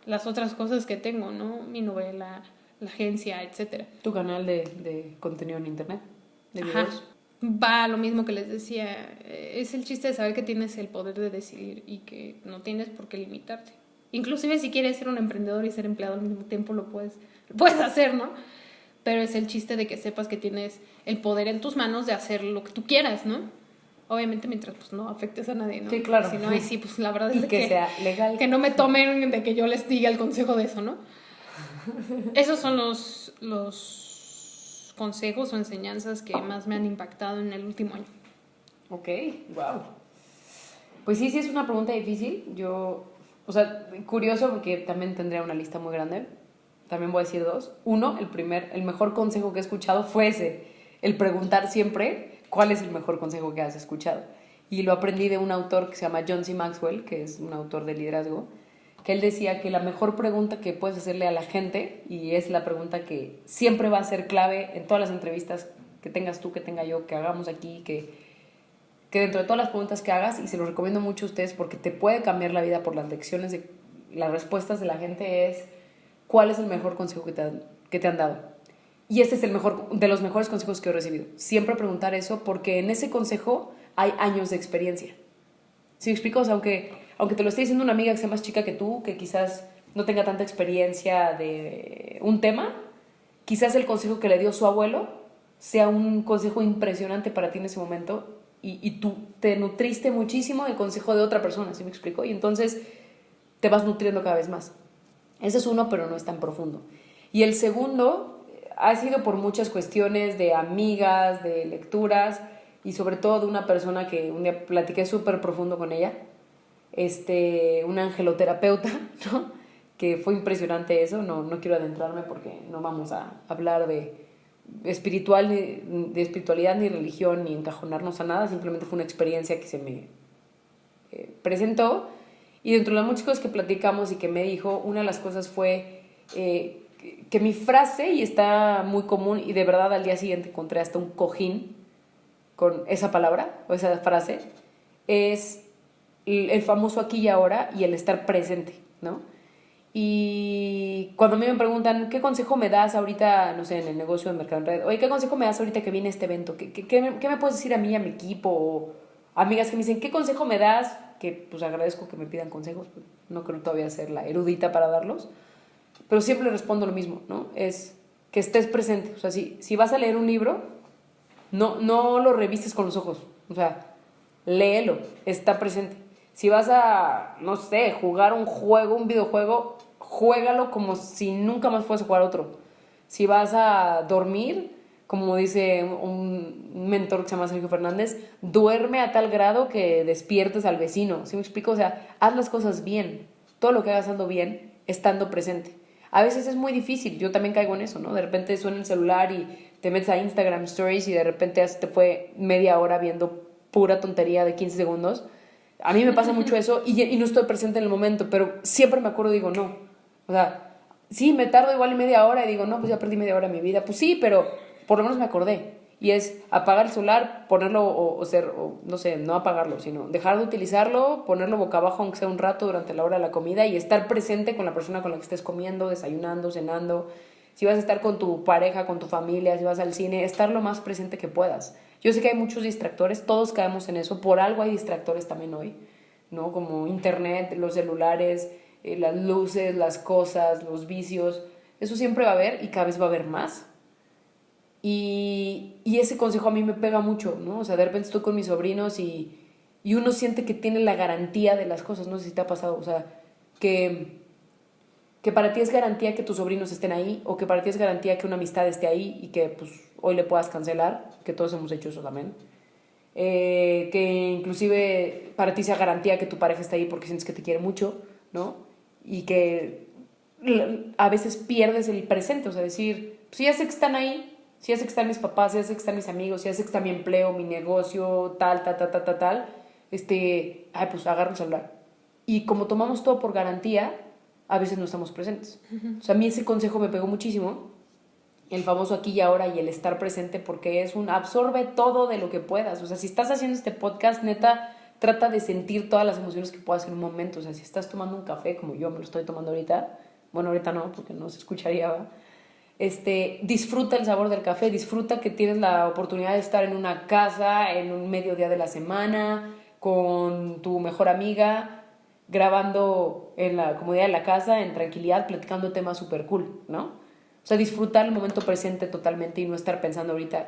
las otras cosas que tengo, ¿no? Mi novela, la agencia, etcétera. Tu canal de contenido en internet, de videos. Ajá. Va a lo mismo que les decía, es el chiste de saber que tienes el poder de decidir y que no tienes por qué limitarte. Inclusive si quieres ser un emprendedor y ser empleado al mismo tiempo lo puedes hacer, ¿no? Pero es el chiste de que sepas que tienes el poder en tus manos de hacer lo que tú quieras, ¿no? Obviamente mientras pues no afectes a nadie, ¿no? Sí, claro. Si no, ahí sí, pues la verdad es que sea legal. Que no me tomen de que yo les diga el consejo de eso, ¿no? Esos son los consejos o enseñanzas que más me han impactado en el último año. Ok, wow. Pues sí es una pregunta difícil. Curioso porque también tendría una lista muy grande. También voy a decir dos. Uno, el mejor consejo que he escuchado fue ese, el preguntar siempre cuál es el mejor consejo que has escuchado. Y lo aprendí de un autor que se llama John C. Maxwell, que es un autor de liderazgo, que él decía que la mejor pregunta que puedes hacerle a la gente, y es la pregunta que siempre va a ser clave en todas las entrevistas que tengas tú, que tenga yo, que hagamos aquí, que dentro de todas las preguntas que hagas, y se los recomiendo mucho a ustedes porque te puede cambiar la vida por las lecciones, las respuestas de la gente, es ¿cuál es el mejor consejo que te han dado? Y este es de los mejores consejos que he recibido. Siempre preguntar eso porque en ese consejo hay años de experiencia. ¿Sí me explico? O sea, aunque te lo esté diciendo una amiga que sea más chica que tú, que quizás no tenga tanta experiencia de un tema, quizás el consejo que le dio su abuelo sea un consejo impresionante para ti en ese momento y tú te nutriste muchísimo del consejo de otra persona, ¿sí me explico? Y entonces te vas nutriendo cada vez más. Ese es uno, pero no es tan profundo. Y el segundo ha sido por muchas cuestiones de amigas, de lecturas y sobre todo de una persona que un día platiqué súper profundo con ella, una angeloterapeuta, ¿no? que fue impresionante eso. No quiero adentrarme porque no vamos a hablar de espiritualidad ni religión ni encajonarnos a nada. Simplemente fue una experiencia que se me presentó, y dentro de las muchas cosas que platicamos y que me dijo, una de las cosas fue que mi frase, y está muy común, y de verdad al día siguiente encontré hasta un cojín con esa palabra o esa frase, es el famoso aquí y ahora y el estar presente, ¿no? Y cuando a mí me preguntan, ¿qué consejo me das ahorita, no sé, en el negocio de Mercado en Red? Oye, ¿qué consejo me das ahorita que viene este evento? ¿Qué me puedes decir a mí, a mi equipo? O amigas que me dicen, ¿qué consejo me das? Que pues agradezco que me pidan consejos, pues, no creo todavía ser la erudita para darlos, pero siempre le respondo lo mismo, ¿no? Es que estés presente. O sea, si vas a leer un libro, no lo revises con los ojos, o sea, léelo, está presente. Si vas a, no sé, jugar un juego, un videojuego, juégalo como si nunca más fueras a jugar otro. Si vas a dormir, como dice un mentor que se llama Sergio Fernández, duerme a tal grado que despiertes al vecino. ¿Sí me explico? O sea, haz las cosas bien. Todo lo que hagas ando bien, estando presente. A veces es muy difícil, yo también caigo en eso, ¿no? De repente suena el celular y te metes a Instagram Stories y de repente te fue media hora viendo pura tontería de 15 segundos. A mí me pasa mucho eso y no estoy presente en el momento, pero siempre me acuerdo y digo, no. O sea, sí, me tardo igual media hora y digo, no, pues ya perdí media hora de mi vida. Pues sí, pero por lo menos me acordé. Y es apagar el celular, ponerlo o no sé, no apagarlo, sino dejar de utilizarlo, ponerlo boca abajo aunque sea un rato durante la hora de la comida y estar presente con la persona con la que estés comiendo, desayunando, cenando. Si vas a estar con tu pareja, con tu familia, si vas al cine, estar lo más presente que puedas. Yo sé que hay muchos distractores, todos caemos en eso, por algo hay distractores también hoy, ¿no? Como internet, los celulares, las luces, las cosas, los vicios, eso siempre va a haber y cada vez va a haber más. Y ese consejo a mí me pega mucho, ¿no? O sea, de repente estoy con mis sobrinos y uno siente que tiene la garantía de las cosas, no sé si te ha pasado, o sea, que para ti es garantía que tus sobrinos estén ahí, o que para ti es garantía que una amistad esté ahí y que pues hoy le puedas cancelar, que todos hemos hecho eso también. Que inclusive para ti sea garantía que tu pareja está ahí porque sientes que te quiere mucho, ¿no? Y que a veces pierdes el presente, o sea, decir, pues ya sé que están ahí, si ya sé que están mis papás, ya sé que están mis amigos, ya sé que está mi empleo, mi negocio, tal, pues agarro el celular. Y como tomamos todo por garantía, a veces no estamos presentes. Uh-huh. O sea, a mí ese consejo me pegó muchísimo, el famoso aquí y ahora y el estar presente, porque es absorbe todo de lo que puedas. O sea, si estás haciendo este podcast, neta, trata de sentir todas las emociones que puedas en un momento. O sea, si estás tomando un café, como yo me lo estoy tomando ahorita, bueno, ahorita no, porque no se escucharía, ¿verdad? Disfruta el sabor del café, disfruta que tienes la oportunidad de estar en una casa, en un mediodía de la semana, con tu mejor amiga, grabando en la comodidad de la casa, en tranquilidad, platicando temas súper cool, ¿no? O sea, disfrutar el momento presente totalmente y no estar pensando ahorita,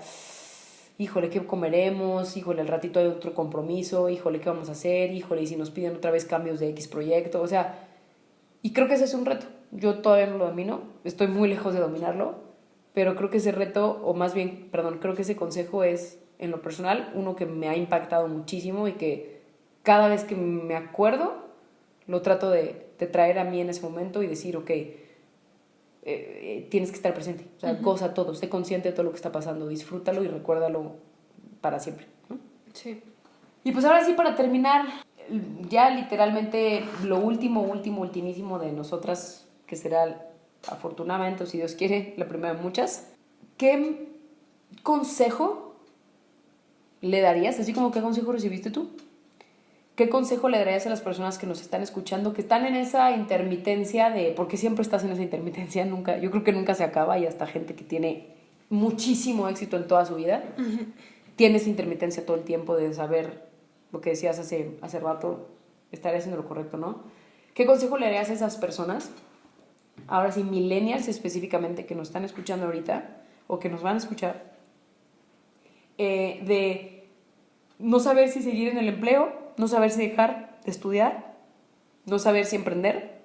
híjole, ¿qué comeremos? Híjole, al ratito hay otro compromiso, híjole, ¿qué vamos a hacer? Híjole, ¿y si nos piden otra vez cambios de X proyecto? O sea, y creo que ese es un reto. Yo todavía no lo domino, estoy muy lejos de dominarlo, pero creo que ese reto, o más bien, perdón, creo que ese consejo es, en lo personal, uno que me ha impactado muchísimo y que cada vez que me acuerdo, lo trato de traer a mí en ese momento y decir, ok, tienes que estar presente, o sea, goza todo, sé consciente de todo lo que está pasando, disfrútalo y recuérdalo para siempre, ¿no? Sí. Y pues ahora sí, para terminar, ya literalmente lo ultimísimo de nosotras, que será afortunadamente, o si Dios quiere, la primera de muchas, ¿qué consejo le darías? Así como, ¿qué consejo recibiste tú? ¿Qué consejo le darías a las personas que nos están escuchando, que están en esa intermitencia porque siempre estás en esa intermitencia, yo creo que nunca se acaba, y hasta gente que tiene muchísimo éxito en toda su vida, tiene esa intermitencia todo el tiempo de saber lo que decías hace rato, estaré haciendo lo correcto, ¿no? ¿Qué consejo le darías a esas personas, ahora sí, millennials específicamente, que nos están escuchando ahorita, o que nos van a escuchar, de no saber si seguir en el empleo, no saber si dejar de estudiar, no saber si emprender,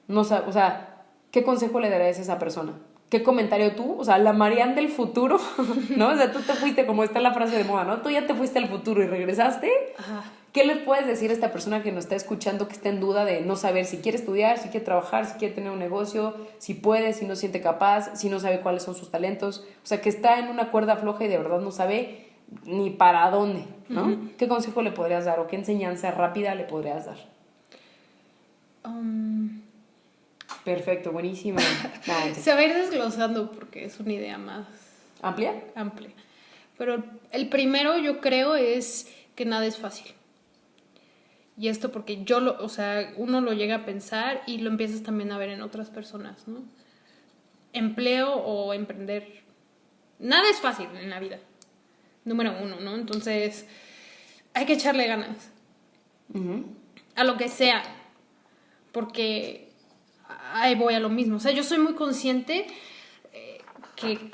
o sea, ¿qué consejo le darías a esa persona? ¿Qué comentario tú? O sea, la Marianne del futuro, ¿no? O sea, tú te fuiste, como está la frase de moda, ¿no? Tú ya te fuiste al futuro y regresaste. Ajá. ¿Qué le puedes decir a esta persona que nos está escuchando, que está en duda de no saber si quiere estudiar, si quiere trabajar, si quiere tener un negocio, si puede, si no se siente capaz, si no sabe cuáles son sus talentos? O sea, que está en una cuerda floja y de verdad no sabe ni para dónde, ¿no? Uh-huh. ¿Qué consejo le podrías dar o qué enseñanza rápida le podrías dar? Perfecto, buenísimo. Se va a ir desglosando porque es una idea más... ¿Amplia? Amplia. Pero el primero yo creo es que nada es fácil. Y esto porque uno lo llega a pensar y lo empiezas también a ver en otras personas, ¿no? Empleo o emprender. Nada es fácil en la vida. Número 1, ¿no? Entonces, hay que echarle ganas. Uh-huh. A lo que sea. Porque ahí voy a lo mismo. O sea, yo soy muy consciente que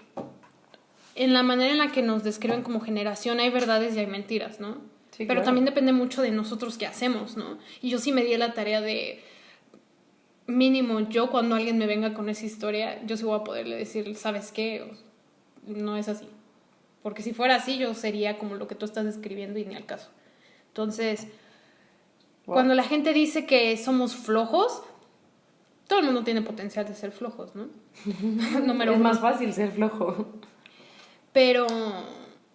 en la manera en la que nos describen como generación hay verdades y hay mentiras, ¿no? Sí, pero claro. También depende mucho de nosotros qué hacemos, ¿no? Y yo sí me di la tarea de, mínimo, yo cuando alguien me venga con esa historia, yo sí voy a poderle decir, ¿sabes qué? No es así. Porque si fuera así, yo sería como lo que tú estás describiendo y ni al caso. Entonces, cuando la gente dice que somos flojos, todo el mundo tiene potencial de ser flojos, ¿no? Es más fácil ser flojo. Pero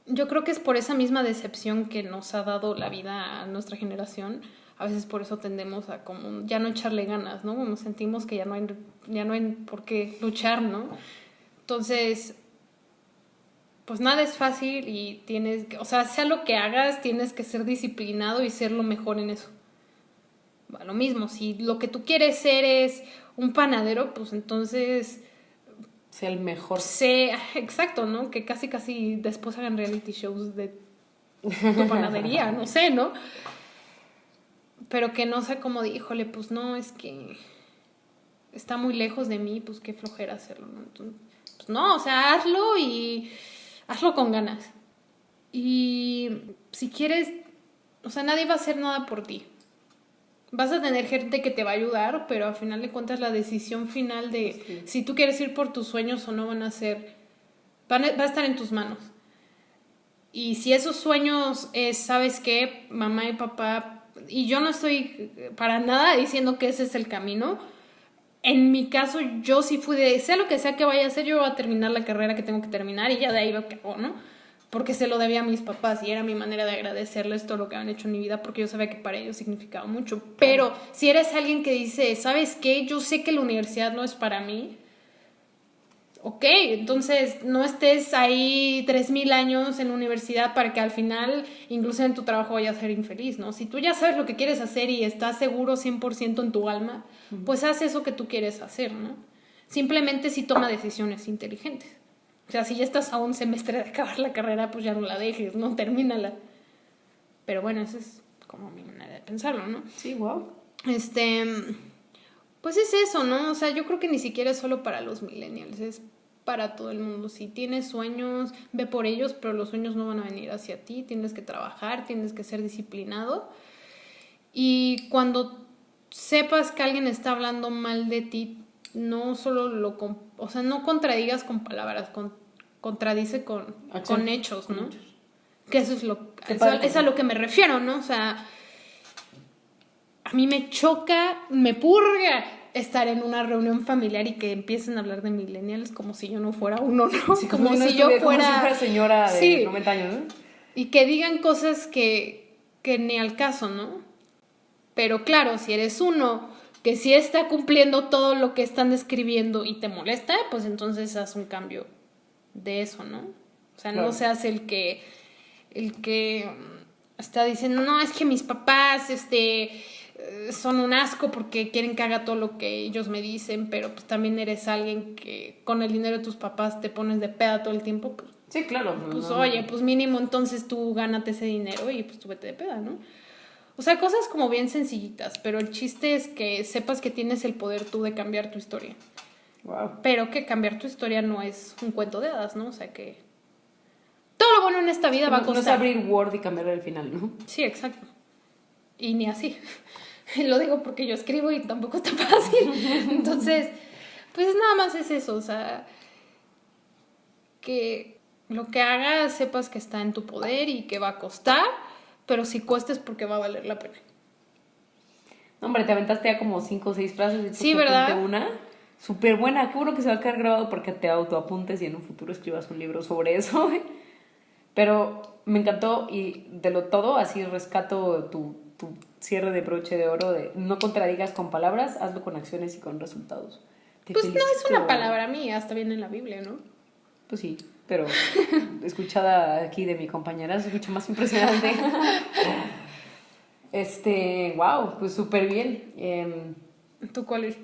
yo creo que es por esa misma decepción que nos ha dado la vida a nuestra generación. A veces por eso tendemos a como ya no echarle ganas, ¿no? Como sentimos que ya no hay por qué luchar, ¿no? Entonces, pues nada es fácil y tienes que, o sea, sea lo que hagas, tienes que ser disciplinado y ser lo mejor en eso. Bueno, lo mismo, si lo que tú quieres ser es un panadero, pues entonces... sea el mejor. Exacto, ¿no? Que casi después hagan reality shows de tu panadería, no sé, ¿no? Pero que no sea como de, híjole, pues no, es que está muy lejos de mí, pues qué flojera hacerlo, ¿no? Entonces, pues no, o sea, hazlo y hazlo con ganas. Y si quieres, o sea, nadie va a hacer nada por ti. Vas a tener gente que te va a ayudar, pero al final de cuentas la decisión final de si tú quieres ir por tus sueños o no va a estar en tus manos. Y si esos sueños es, ¿sabes qué? Mamá y papá, y yo no estoy para nada diciendo que ese es el camino. En mi caso, yo sí fui de, sea lo que sea que vaya a hacer, yo voy a terminar la carrera que tengo que terminar y ya de ahí veo qué hago, ¿no? Porque se lo debía a mis papás y era mi manera de agradecerles todo lo que han hecho en mi vida porque yo sabía que para ellos significaba mucho. Pero si eres alguien que dice, ¿sabes qué? Yo sé que la universidad no es para mí. Ok, entonces no estés ahí 3000 años en la universidad para que al final, incluso en tu trabajo, vayas a ser infeliz, ¿no? Si tú ya sabes lo que quieres hacer y estás seguro 100% en tu alma, pues haz eso que tú quieres hacer, ¿no? Simplemente sí toma decisiones inteligentes. O sea, si ya estás a un semestre de acabar la carrera, pues ya no la dejes, ¿no? Termínala. Pero bueno, esa es como mi manera de pensarlo, ¿no? Sí, wow. Pues es eso, ¿no? O sea, yo creo que ni siquiera es solo para los millennials, es para todo el mundo. Si tienes sueños, ve por ellos, pero los sueños no van a venir hacia ti. Tienes que trabajar, tienes que ser disciplinado. Y cuando sepas que alguien está hablando mal de ti, no solo no contradigas con palabras, contradice con hechos, ¿no? Que eso es a lo que me refiero, ¿no? O sea, a mí me choca, me purga estar en una reunión familiar y que empiecen a hablar de millennials como si yo no fuera uno, ¿no? Sí, como si yo fuera señora de 90 años, ¿no? Y que digan cosas que ni al caso, ¿no? Pero claro, si eres uno que sí está cumpliendo todo lo que están describiendo y te molesta, pues entonces haz un cambio de eso, ¿no? O sea, claro. No seas el que está diciendo, no, es que mis papás son un asco porque quieren que haga todo lo que ellos me dicen, pero pues también eres alguien que con el dinero de tus papás te pones de peda todo el tiempo, pues, sí, claro. Pues oye, pues mínimo entonces tú gánate ese dinero y pues tú vete de peda, ¿no? O sea, cosas como bien sencillitas, pero el chiste es que sepas que tienes el poder tú de cambiar tu historia. Wow. Pero que cambiar tu historia no es un cuento de hadas, ¿no? O sea que todo lo bueno en esta vida va a costar. No es abrir Word y cambiar el final, ¿no? Sí, exacto. Y ni así. Lo digo porque yo escribo y tampoco está fácil. Entonces, pues nada más es eso, o sea, que lo que hagas sepas que está en tu poder y que va a costar, pero si cuesta es porque va a valer la pena. Hombre, te aventaste ya como 5 o 6 frases. Y Sí, ¿verdad? Una súper buena. Qué bueno que se va a quedar grabado porque te autoapuntes y en un futuro escribas un libro sobre eso. Pero me encantó y de lo todo, así rescato tu cierre de broche de oro de no contradigas con palabras, hazlo con acciones y con resultados. Te Pues no es felicito. una palabra mía, hasta viene en la Biblia, ¿no? Pues sí, pero escuchada aquí de mi compañera se escucha más impresionante. Wow, pues súper bien. ¿Tú cuál es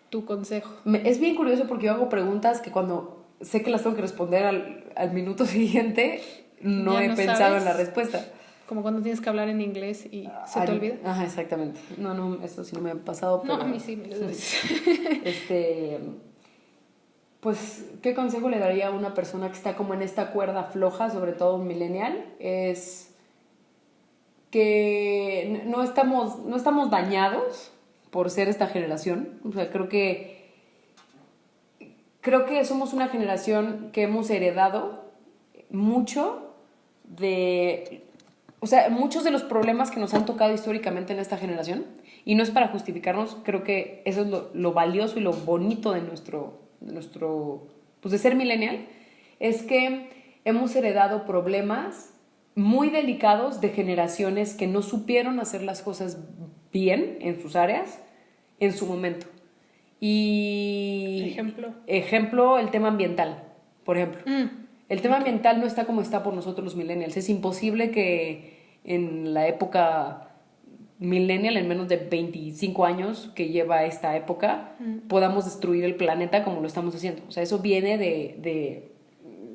tu consejo? Es bien curioso porque yo hago preguntas que cuando sé que las tengo que responder al minuto siguiente, no Ya he no pensado sabes. en la respuesta. Como cuando tienes que hablar en inglés y se te olvida. Ajá, exactamente. No, eso sí no me ha pasado. No, Pero, a mí sí, miles de veces. Pues, ¿qué consejo le daría a una persona que está como en esta cuerda floja, sobre todo un millennial? Es que no estamos dañados por ser esta generación. O sea, creo que somos una generación que hemos heredado mucho muchos de los problemas que nos han tocado históricamente en esta generación. Y no es para justificarnos, creo que eso es lo valioso y lo bonito de pues de ser millennial, es que hemos heredado problemas muy delicados de generaciones que no supieron hacer las cosas bien en sus áreas en su momento. Y ejemplo, el tema ambiental, por ejemplo. El tema ambiental no está como está por nosotros los millennials. Es imposible que en la época millennial, en menos de 25 años que lleva esta época, podamos destruir el planeta como lo estamos haciendo. O sea, eso viene de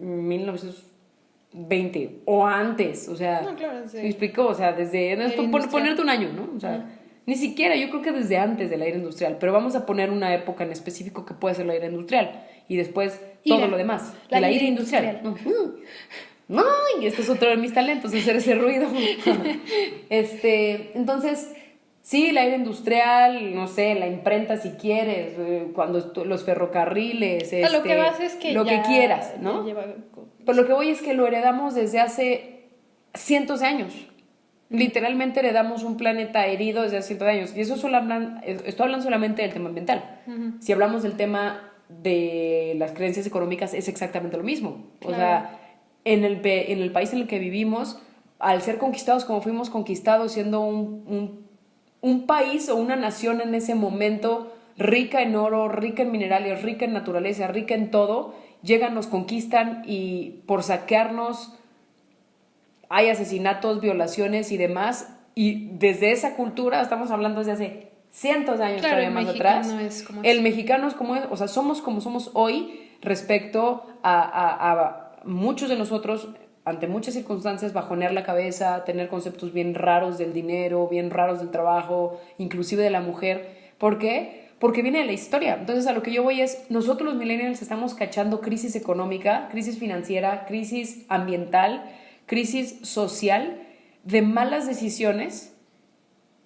1920 o antes. O sea, No, claro, sí. ¿me explico? O sea, desde... ponerte un año, ¿no? O sea, ni siquiera, yo creo que desde antes del aire industrial. Pero vamos a poner una época en específico que puede ser el aire industrial. Y después todo lo demás. El aire industrial. No, y este es otro de mis talentos, hacer ese ruido. Entonces, sí, el aire industrial, no sé, la imprenta si quieres, cuando los ferrocarriles, lo que vas es que lo ya, que quieras, ¿no? Lleva... Pero lo que voy es que lo heredamos desde hace cientos de años. Literalmente heredamos un planeta herido desde hace cientos de años. Y eso estoy hablando solamente del tema ambiental. Si hablamos del tema de las creencias económicas, es exactamente lo mismo. Claro. O sea, en el país en el que vivimos, al ser conquistados como fuimos conquistados, siendo un país o una nación en ese momento rica en oro, rica en minerales, rica en naturaleza, rica en todo, llegan, nos conquistan y por saquearnos hay asesinatos, violaciones y demás. Y desde esa cultura, estamos hablando desde hace cientos de años, claro, todavía más atrás. El mexicano es como es, o sea, somos como somos hoy respecto a muchos de nosotros, ante muchas circunstancias, bajonear la cabeza, tener conceptos bien raros del dinero, bien raros del trabajo, inclusive de la mujer. ¿Por qué? Porque viene de la historia. Entonces, a lo que yo voy es, nosotros los millennials estamos cachando crisis económica, crisis financiera, crisis ambiental, crisis social, de malas decisiones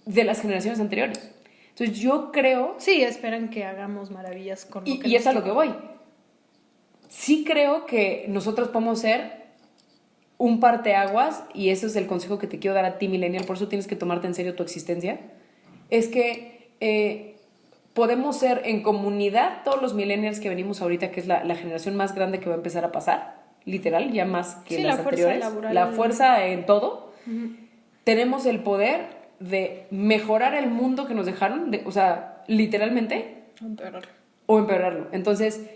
de las generaciones anteriores. Entonces, yo creo... Sí, esperan que hagamos maravillas con lo que... Y es a lo que voy. Sí creo que nosotros podemos ser un parteaguas, y ese es el consejo que te quiero dar a ti, millennial, por eso tienes que tomarte en serio tu existencia, es que podemos ser en comunidad, todos los millennials que venimos ahorita, que es la generación más grande que va a empezar a pasar, literal, ya más que las anteriores, la fuerza en todo, tenemos el poder de mejorar el mundo que nos dejaron, o sea, literalmente, o empeorarlo. Entonces,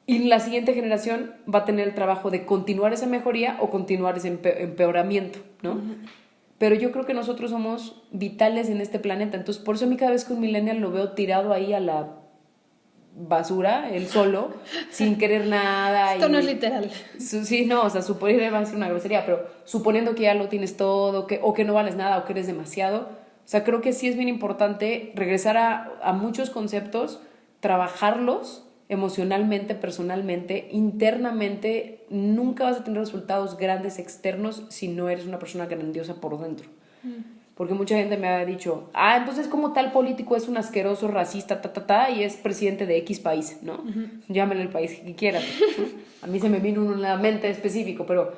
y la siguiente generación va a tener el trabajo de continuar esa mejoría o continuar ese empeoramiento, ¿no? Pero yo creo que nosotros somos vitales en este planeta. Entonces, por eso a mí cada vez que un millennial lo veo tirado ahí a la basura, él solo, sin querer nada. Esto no es literal. Sí, no, o sea, va a ser una grosería, pero suponiendo que ya lo tienes todo, o que no vales nada, o que eres demasiado. O sea, creo que sí es bien importante regresar a muchos conceptos, trabajarlos emocionalmente, personalmente, internamente. Nunca vas a tener resultados grandes externos si no eres una persona grandiosa por dentro. Porque mucha gente me ha dicho, entonces como tal político es un asqueroso, racista, y es presidente de X país, ¿no? Llámenle el país que quieran. A mí se me vino uno en la mente específico, pero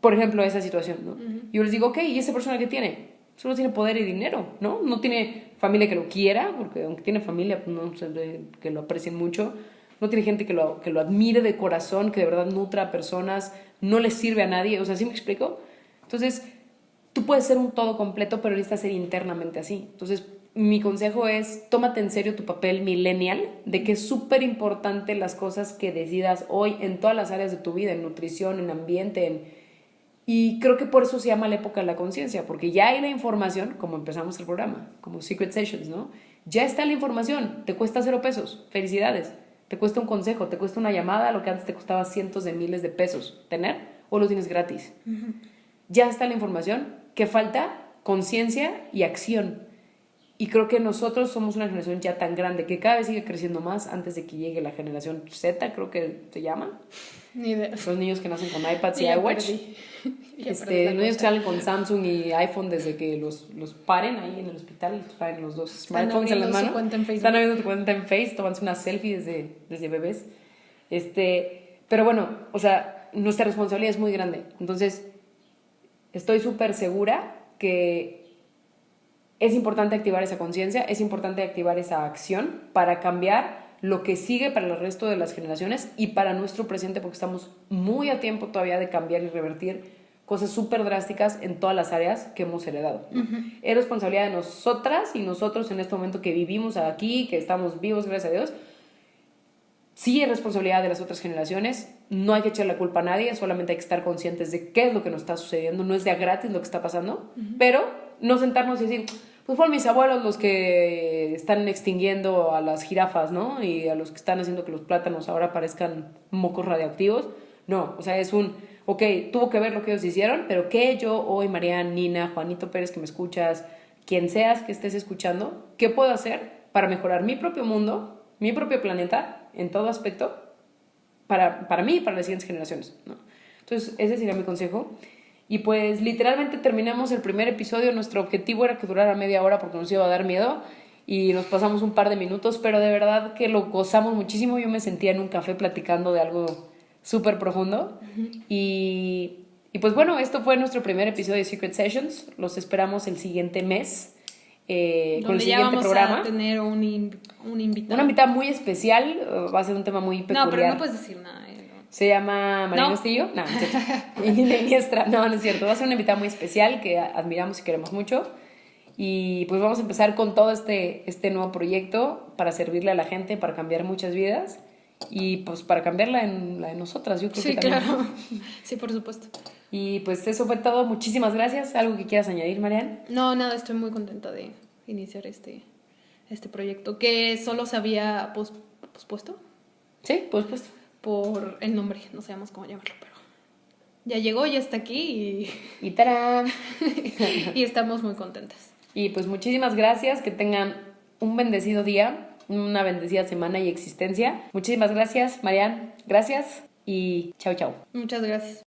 por ejemplo, esa situación, ¿no? Yo les digo, ok, ¿y esa persona qué tiene? Solo tiene poder y dinero, ¿no? No tiene familia que lo quiera, porque aunque tiene familia, pues no se ve que lo aprecien mucho. No tiene gente que lo admire de corazón, que de verdad nutra a personas, no le sirve a nadie. O sea, ¿sí me explico? Entonces, tú puedes ser un todo completo, pero necesitas ser internamente así. Entonces, mi consejo es, tómate en serio tu papel millennial, de que es súper importante las cosas que decidas hoy en todas las áreas de tu vida, en nutrición, en ambiente, y creo que por eso se llama la época de la conciencia, porque ya hay la información, como empezamos el programa, como Secret Sessions, ¿no? Ya está la información, te cuesta 0 pesos, felicidades. Te cuesta un consejo, te cuesta una llamada, lo que antes te costaba cientos de miles de pesos tener, o lo tienes gratis. Ya está la información, ¿qué falta? Conciencia y acción. Y creo que nosotros somos una generación ya tan grande que cada vez sigue creciendo más antes de que llegue la generación Z, creo que se llama. Ni idea. Los niños que nacen con iPads y Ya iWatch. perdí la Los niños que cuenta. salen con Samsung y iPhone desde que los paren ahí en el hospital, les traen los dos Están smartphones en las abriendo su manos. cuenta en Facebook. Están abriendo tu cuenta en Face, tomándose una selfie desde bebés. Pero bueno, o sea, nuestra responsabilidad es muy grande. Entonces, estoy súper segura que es importante activar esa conciencia, es importante activar esa acción para cambiar lo que sigue para el resto de las generaciones y para nuestro presente, porque estamos muy a tiempo todavía de cambiar y revertir cosas súper drásticas en todas las áreas que hemos heredado, ¿no? Es responsabilidad de nosotras y nosotros en este momento que vivimos aquí, que estamos vivos, gracias a Dios. Sí es responsabilidad de las otras generaciones, no hay que echar la culpa a nadie, solamente hay que estar conscientes de qué es lo que nos está sucediendo, no es de a gratis lo que está pasando, pero no sentarnos y decir, pues fueron mis abuelos los que están extinguiendo a las jirafas, ¿no? Y a los que están haciendo que los plátanos ahora parezcan mocos radioactivos. No, o sea, es ok, tuvo que ver lo que ellos hicieron, pero ¿qué yo hoy, Mariana, Nina, Juanito Pérez, que me escuchas, quien seas que estés escuchando, qué puedo hacer para mejorar mi propio mundo, mi propio planeta, en todo aspecto, para mí y para las siguientes generaciones, ¿no? Entonces, ese sería mi consejo. Y pues literalmente terminamos el primer episodio. Nuestro objetivo era que durara media hora porque nos iba a dar miedo y nos pasamos un par de minutos, pero de verdad que lo gozamos muchísimo. Yo me sentía en un café platicando de algo súper profundo. Y pues bueno, esto fue nuestro primer episodio de Secret Sessions. Los esperamos el siguiente mes con el Donde ya siguiente vamos programa. a tener un invitado. Una invitada muy especial, va a ser un tema muy peculiar. No, pero no puedes decir nada. Se llama Mariana Castillo. No, no es cierto. Iniestra. No, no es cierto. Va a ser una invitada muy especial que admiramos y queremos mucho. Y pues vamos a empezar con todo este nuevo proyecto para servirle a la gente, para cambiar muchas vidas y pues para cambiar la de nosotras. Yo creo Sí, que también. claro. Sí, por supuesto. Y pues eso fue todo. Muchísimas gracias. ¿Algo que quieras añadir, Mariana? No, nada, estoy muy contenta de iniciar este proyecto que solo se había pospuesto Sí, pues por el nombre, no sabemos cómo llamarlo, pero ya llegó, ya está aquí Y tarán. y estamos muy contentas. Y pues muchísimas gracias. Que tengan un bendecido día, una bendecida semana y existencia. Muchísimas gracias, Mariana. Gracias y chao, chao. Muchas gracias.